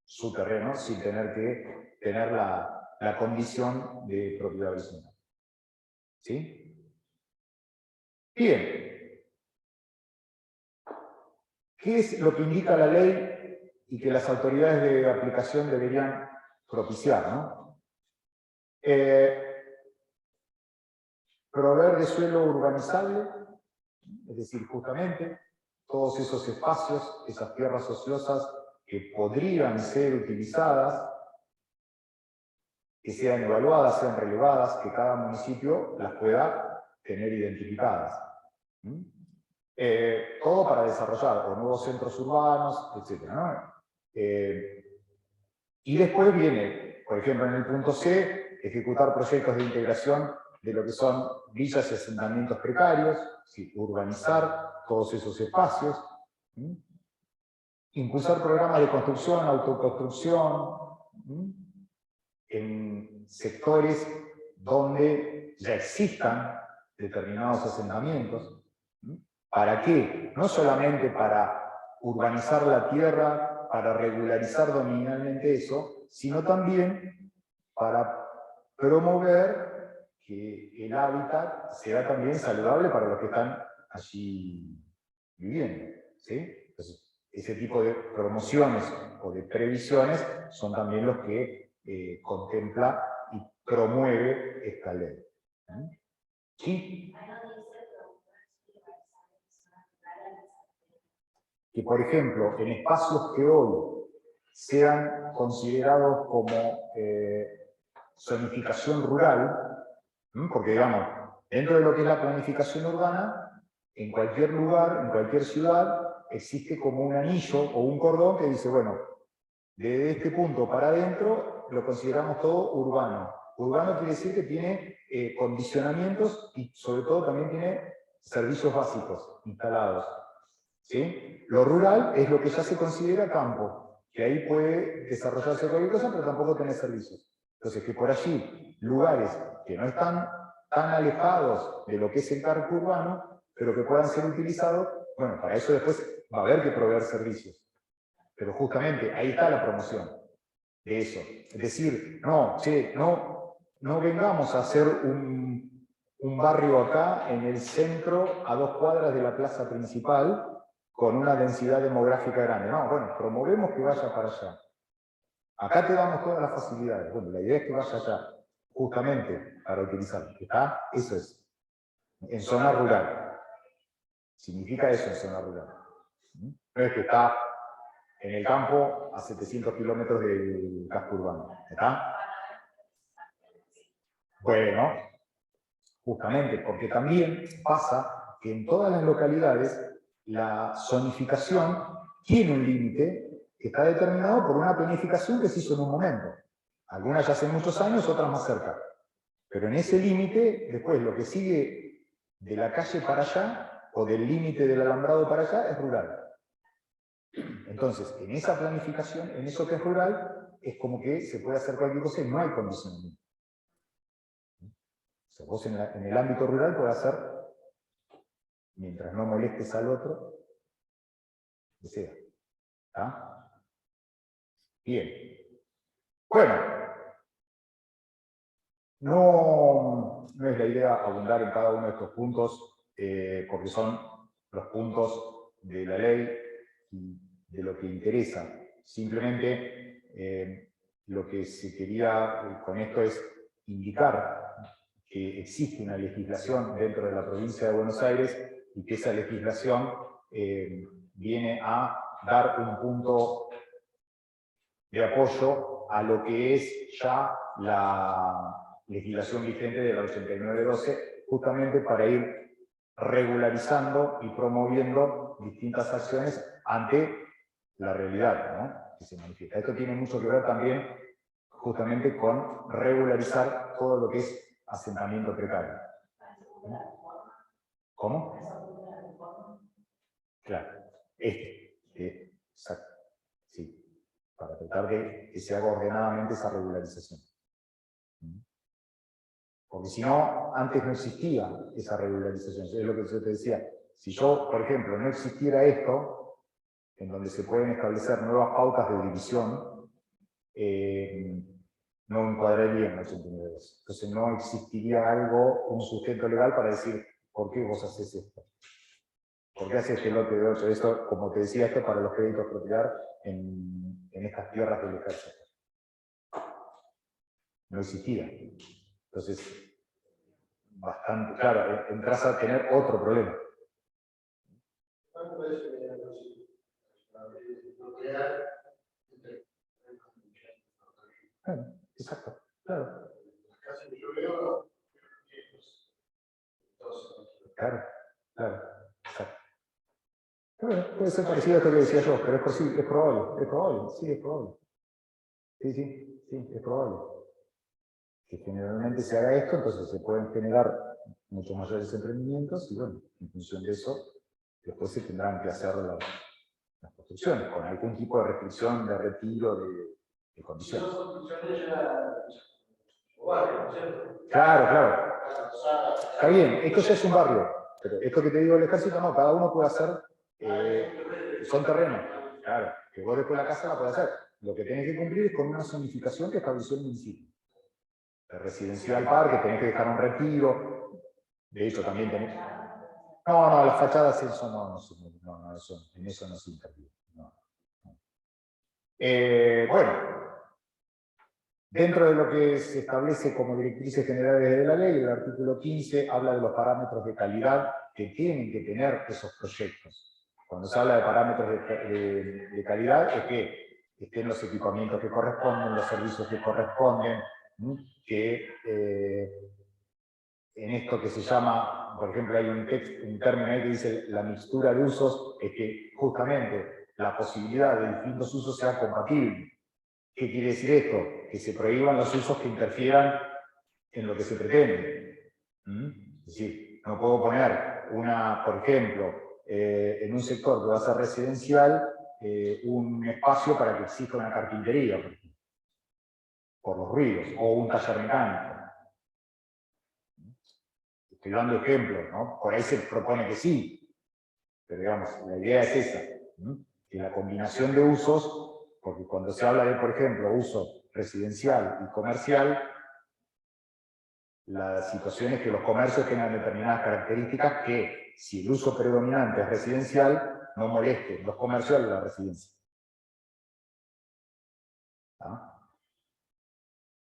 su terreno sin tener que tener la condición de propiedad horizontal. ¿Sí? Bien. ¿Qué es lo que indica la ley y que las autoridades de aplicación deberían propiciar, ¿no? Proveer de suelo urbanizable, es decir, justamente todos esos espacios, esas tierras ociosas que podrían ser utilizadas, que sean evaluadas, sean relevadas, que cada municipio las pueda tener identificadas. Todo para desarrollar o nuevos centros urbanos, etc. ¿no? Y después viene, por ejemplo, en el punto C, ejecutar proyectos de integración de lo que son villas y asentamientos precarios, ¿sí? Urbanizar todos esos espacios, impulsar programas de construcción, autoconstrucción, en sectores donde ya existan determinados asentamientos. ¿Para qué? No solamente para urbanizar la tierra, para regularizar dominalmente eso, sino también para promover que el hábitat sea también saludable para los que están allí viviendo. ¿Sí? Entonces, ese tipo de promociones o de previsiones son también los que contempla y promueve esta ley. ¿Sí? Que, por ejemplo, en espacios que hoy sean considerados como zonificación rural, porque digamos, dentro de lo que es la planificación urbana, en cualquier lugar, en cualquier ciudad, existe como un anillo o un cordón que dice, bueno, desde este punto para adentro lo consideramos todo urbano. Urbano quiere decir que tiene condicionamientos y sobre todo también tiene servicios básicos instalados. ¿Sí? Lo rural es lo que ya se considera campo, que ahí puede desarrollarse cualquier cosa, pero tampoco tiene servicios. Entonces, que por allí, lugares que no están tan alejados de lo que es el casco urbano, pero que puedan ser utilizados, bueno, para eso después va a haber que proveer servicios. Pero justamente ahí está la promoción de eso. Es decir, no vengamos a hacer un barrio acá en el centro, a 2 cuadras de la plaza principal, con una densidad demográfica grande. No, bueno, promovemos que vaya para allá. Acá te damos todas las facilidades. Bueno, la idea es que vaya allá, justamente para utilizarlo. ¿Está? Eso es. En zona rural. Significa eso en zona rural. No es que está en el campo a 700 kilómetros del casco urbano. ¿Está? Bueno, justamente, porque también pasa que en todas las localidades la zonificación tiene un límite que está determinado por una planificación que se hizo en un momento. Algunas ya hace muchos años, otras más cerca. Pero en ese límite, después lo que sigue de la calle para allá, o del límite del alambrado para allá, es rural. Entonces, en esa planificación, en eso que es rural, es como que se puede hacer cualquier cosa y no hay condicionamiento. O sea, vos en el ámbito rural podés hacer, mientras no molestes al otro, que sea. ¿Ah? Bien. Bueno, no es la idea abundar en cada uno de estos puntos, porque son los puntos de la ley y de lo que interesa. Simplemente lo que se quería con esto es indicar que existe una legislación dentro de la provincia de Buenos Aires y que esa legislación viene a dar un punto de apoyo a lo que es ya la legislación vigente de la 8912, justamente para ir regularizando y promoviendo distintas acciones ante la realidad, ¿no?, que se manifiesta. Esto tiene mucho que ver también justamente con regularizar todo lo que es asentamiento precario. ¿Cómo? Claro, exacto, sí, para tratar de que se haga ordenadamente esa regularización. Porque si no, antes no existía esa regularización. Es lo que yo te decía. Si yo, por ejemplo, no existiera esto, en donde se pueden establecer nuevas pautas de división, no encuadraría en la 89. Entonces no existiría algo, un sustento legal para decir, ¿por qué vos haces esto? ¿Por qué haces este lote de 8? Esto, como te decía, esto para los créditos propiedad en estas tierras del ejército. No existía. Entonces, bastante, claro, entras a tener otro problema. Bueno, exacto, claro. Claro, exacto. Bueno, puede ser parecido a esto que decía yo, pero es probable, sí, es probable. Sí, es probable. Que generalmente se haga esto, entonces se pueden generar muchos mayores emprendimientos y bueno, en función de eso, después se tendrán que hacer las construcciones, con algún tipo de restricción, de retiro, de condiciones. Claro. Está bien, esto ya es un barrio, pero esto que te digo del ejército no, cada uno puede hacer, son terrenos, claro, que vos después la casa la podés hacer. Lo que tenés que cumplir es con una zonificación que estableció el municipio. El residencial parque, tenés que dejar un retiro, de hecho también tenés... No, las fachadas eso en eso no se interviene. Bueno, dentro de lo que se establece como directrices generales de la ley, el artículo 15 habla de los parámetros de calidad que tienen que tener esos proyectos. Cuando se habla de parámetros de calidad es que estén los equipamientos que corresponden, los servicios que corresponden, que en esto que se llama, por ejemplo, hay un término ahí que dice la mixtura de usos, es que justamente la posibilidad de distintos usos sea compatible. ¿Qué quiere decir esto? Que se prohíban los usos que interfieran en lo que se pretende. Es decir, no puedo poner por ejemplo, en un sector que va a ser residencial, un espacio para que exista una carpintería, por ejemplo, por los ruidos, o un taller mecánico. Estoy dando ejemplos, ¿no? Por ahí se propone que sí, pero digamos, la idea es esa, que la combinación de usos, porque cuando se habla de, por ejemplo, uso residencial y comercial, la situación es que los comercios tengan determinadas características que, si el uso predominante es residencial, no moleste los comercios a la residencia. ¿Ah?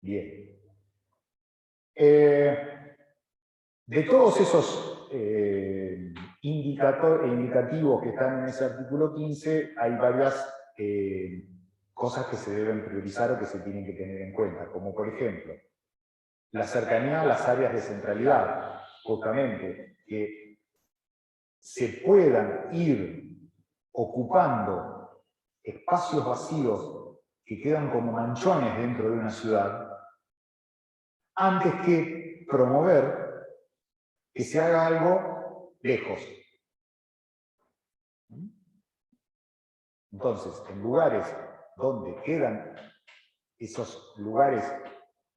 Bien. De todos esos indicativos que están en ese artículo 15, hay varias cosas que se deben priorizar o que se tienen que tener en cuenta, como por ejemplo, la cercanía a las áreas de centralidad, justamente, que se puedan ir ocupando espacios vacíos que quedan como manchones dentro de una ciudad, antes que promover que se haga algo lejos. Entonces, en lugares donde quedan esos lugares,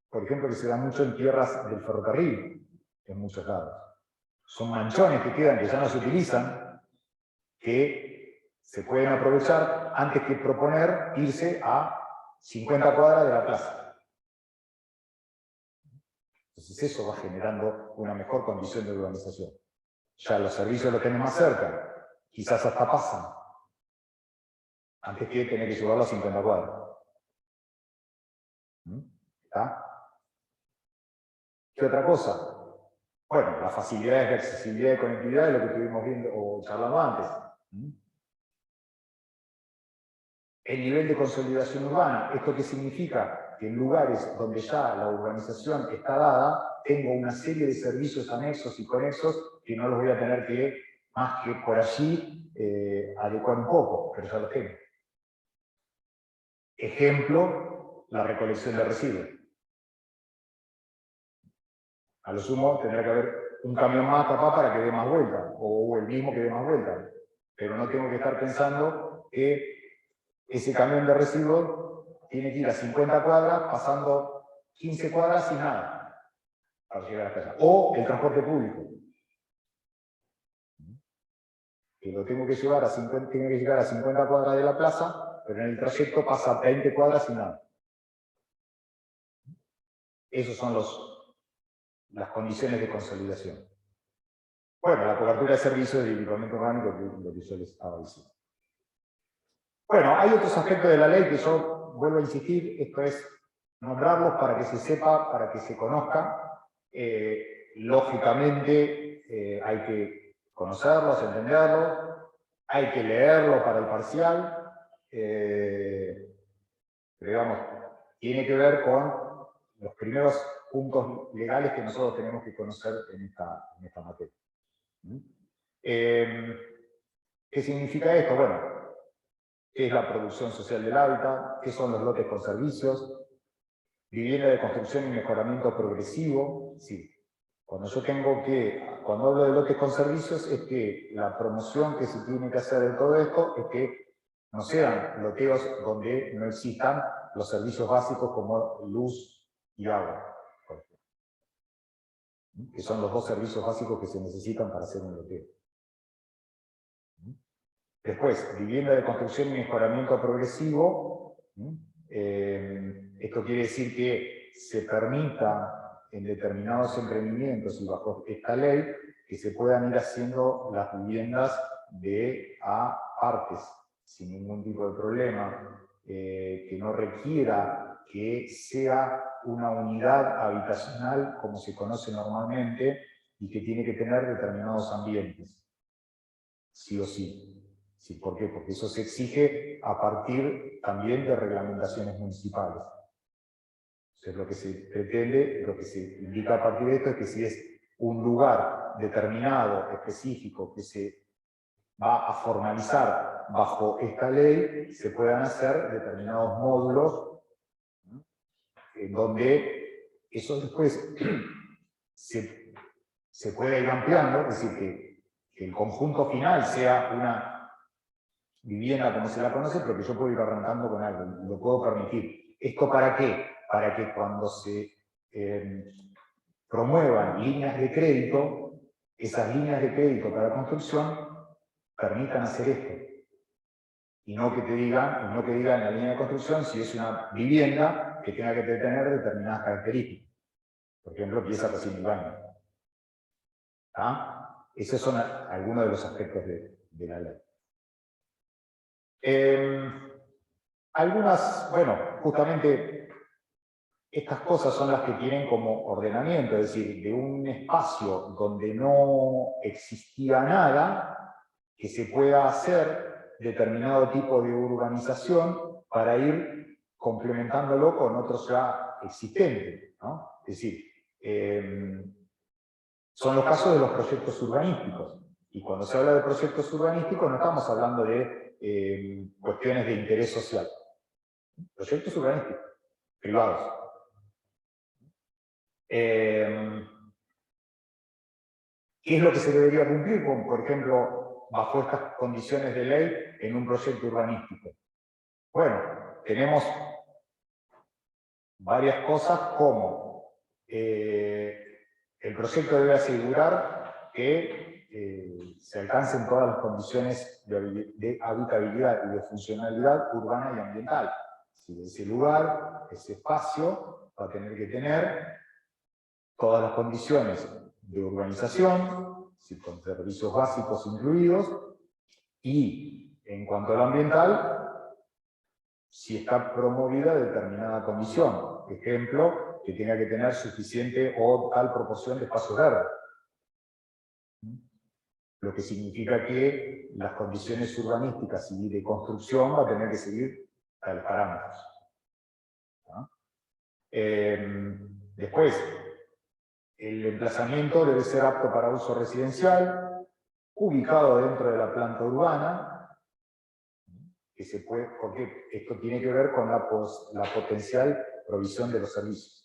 por ejemplo, que se dan mucho en tierras del ferrocarril, en muchos lados, son manchones que quedan, que ya no se utilizan, que se pueden aprovechar antes que proponer irse a 50 cuadras de la plaza. Entonces eso va generando una mejor condición de urbanización. Ya los servicios los tenés más cerca, quizás hasta pasan, antes que tener que llevarlo a 50 cuadras. ¿Está? ¿Qué otra cosa? Bueno, las facilidades de accesibilidad y conectividad es lo que estuvimos viendo o charlando antes. El nivel de consolidación urbana, ¿esto qué significa? Que en lugares donde ya la urbanización está dada, tengo una serie de servicios anexos y conexos que no los voy a tener que, más que por allí, adecuar un poco, pero ya los tengo. Ejemplo, la recolección de residuos. A lo sumo tendrá que haber un camión más capaz para que dé más vuelta, o el mismo que dé más vuelta. Pero no tengo que estar pensando que ese camión de residuos tiene que ir a 50 cuadras, pasando 15 cuadras sin nada, para llegar hasta allá. O el transporte público, que lo tengo que llevar a 50, tiene que llegar a 50 cuadras de la plaza, pero en el trayecto pasa 20 cuadras sin nada. Esas son las condiciones de consolidación. Bueno, la cobertura de servicios de equipamiento orgánico, lo que yo les estaba diciendo. Bueno, hay otros aspectos de la ley que yo vuelvo a insistir, esto es nombrarlos para que se sepa, para que se conozca. Lógicamente hay que conocerlos, entenderlos, hay que leerlo para el parcial, pero digamos, tiene que ver con los primeros puntos legales que nosotros tenemos que conocer en esta materia. ¿Qué significa esto? Bueno, ¿qué es la producción social del hábitat? ¿Qué son los lotes con servicios? Vivienda de construcción y mejoramiento progresivo. Sí. Cuando hablo de lotes con servicios, es que la promoción que se tiene que hacer de todo esto es que no sean loteos donde no existan los servicios básicos como luz y agua, por ejemplo, que son los dos servicios básicos que se necesitan para hacer un loteo. Después, vivienda de construcción y mejoramiento progresivo. Esto quiere decir que se permita en determinados emprendimientos y bajo esta ley que se puedan ir haciendo las viviendas a partes, sin ningún tipo de problema, que no requiera que sea una unidad habitacional como se conoce normalmente y que tiene que tener determinados ambientes, sí o sí. ¿Sí? ¿Por qué? Porque eso se exige a partir también de reglamentaciones municipales. Entonces lo que se pretende, lo que se indica a partir de esto es que si es un lugar determinado, específico, que se va a formalizar bajo esta ley, se puedan hacer determinados módulos, ¿no?, en donde eso después se puede ir ampliando, es decir, que el conjunto final sea una vivienda como se la conoce, pero que yo puedo ir arrancando con algo, lo puedo permitir. ¿Esto para qué? Para que cuando se promuevan líneas de crédito, esas líneas de crédito para construcción permitan hacer esto. Y no que te digan, no que digan en la línea de construcción si es una vivienda que tenga que tener determinadas características. Por ejemplo, pieza, cocina y baño. ¿Ah? Esos son algunos de los aspectos de la ley. Algunas, bueno, justamente estas cosas son las que tienen como ordenamiento, es decir, de un espacio donde no existía nada, que se pueda hacer determinado tipo de urbanización para ir complementándolo con otros ya existentes, ¿no? Es decir, son los casos de los proyectos urbanísticos. Y cuando se habla de proyectos urbanísticos no estamos hablando de cuestiones de interés social. Proyectos urbanísticos, privados. ¿Qué es lo que se debería cumplir con, por ejemplo, bajo estas condiciones de ley en un proyecto urbanístico? Bueno, tenemos varias cosas como el proyecto debe asegurar que se alcancen todas las condiciones de habitabilidad y de funcionalidad urbana y ambiental. Si ese lugar, ese espacio, va a tener que tener todas las condiciones de urbanización, con servicios básicos incluidos, y en cuanto a lo ambiental, si está promovida determinada condición. Ejemplo, que tenga que tener suficiente o tal proporción de espacios verdes. Lo que significa que las condiciones urbanísticas y de construcción va a tener que seguir tales parámetros. ¿No? Después, el emplazamiento debe ser apto para uso residencial, ubicado dentro de la planta urbana, que se puede, porque esto tiene que ver con la potencial provisión de los servicios.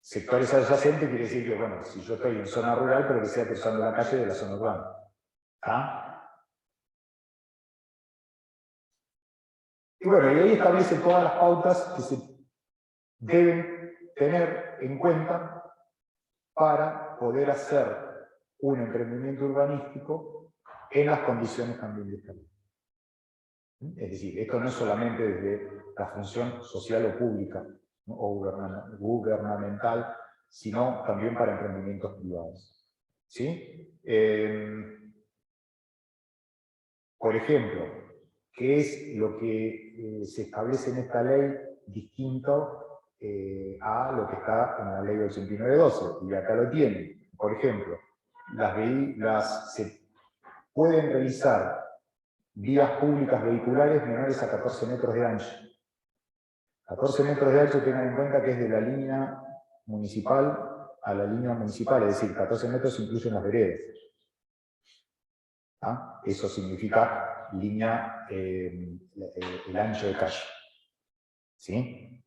Sectores adyacentes quiere decir que, bueno, si yo estoy en zona rural, pero que sea cruzando la calle de la zona urbana. ¿Ah? Y bueno, y ahí establece todas las pautas que se deben tener en cuenta para poder hacer un emprendimiento urbanístico en las condiciones también de esta ley. Es decir, esto no es solamente desde la función social o pública, ¿no?, o gubernamental, sino también para emprendimientos privados. ¿Sí? Por ejemplo, ¿qué es lo que se establece en esta ley distinto a lo que está en la ley 8912? Y acá lo tienen. Por ejemplo, se pueden realizar vías públicas vehiculares menores a 14 metros de ancho. 14 metros de ancho, tengan en cuenta que es de la línea municipal a la línea municipal, es decir, 14 metros incluyen las veredas. ¿Ah? Eso significa línea, el ancho de calle. ¿Sí?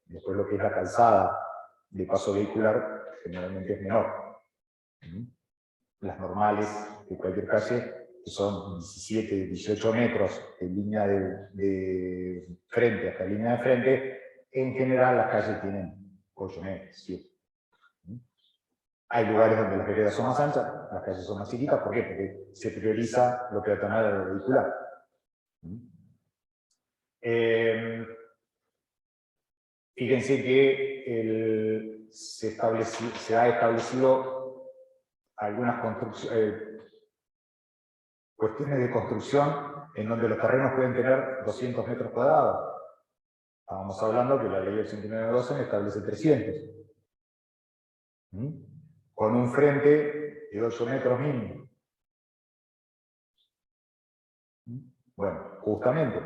Después lo que es la calzada de paso vehicular generalmente es menor. Las normales de cualquier calle, que son 17, 18 metros de línea de frente hasta línea de frente, en general las calles tienen 8 metros, 7. Hay lugares donde las veredas son más anchas, las calles son más chiquitas. ¿Por qué? Porque se prioriza lo peatonal a lo vehicular. Fíjense que se ha establecido algunas cuestiones de construcción en donde los terrenos pueden tener 200 metros cuadrados. Estábamos hablando que la ley del 8912 establece 300. Con un frente de 8 metros mínimo. Bueno, justamente,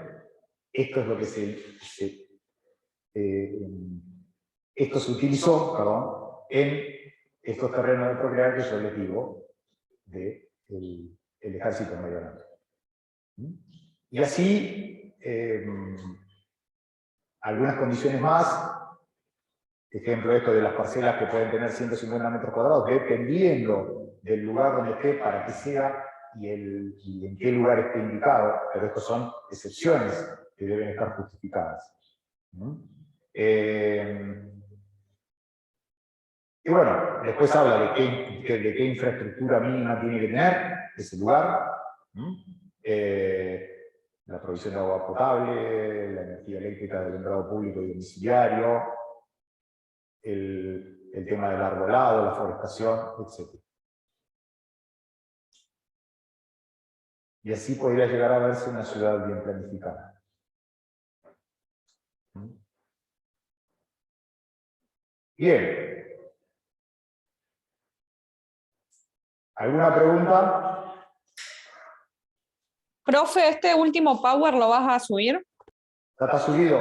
esto es lo que esto se utilizó, perdón, en estos terrenos de procrear que yo les digo del ejército medioambiental. Y así, algunas condiciones más, ejemplo esto de las parcelas que pueden tener 150 metros cuadrados, dependiendo del lugar donde esté, para que sea y en qué lugar esté indicado, pero estas son excepciones que deben estar justificadas. Y bueno, después habla de qué infraestructura mínima tiene que tener ese lugar, la provisión de agua potable, la energía eléctrica del alumbrado público y domiciliario, el tema del arbolado, la forestación, etc. Y así podría llegar a verse una ciudad bien planificada. Bien. ¿Alguna pregunta? Profe, ¿este último Power lo vas a subir? ¿Está subido?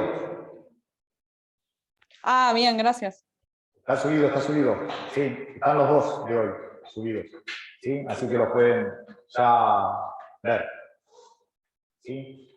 Ah, bien, gracias. Está subido. Sí, están los dos de hoy subidos. ¿Sí? Así que los pueden ya ver. ¿Sí?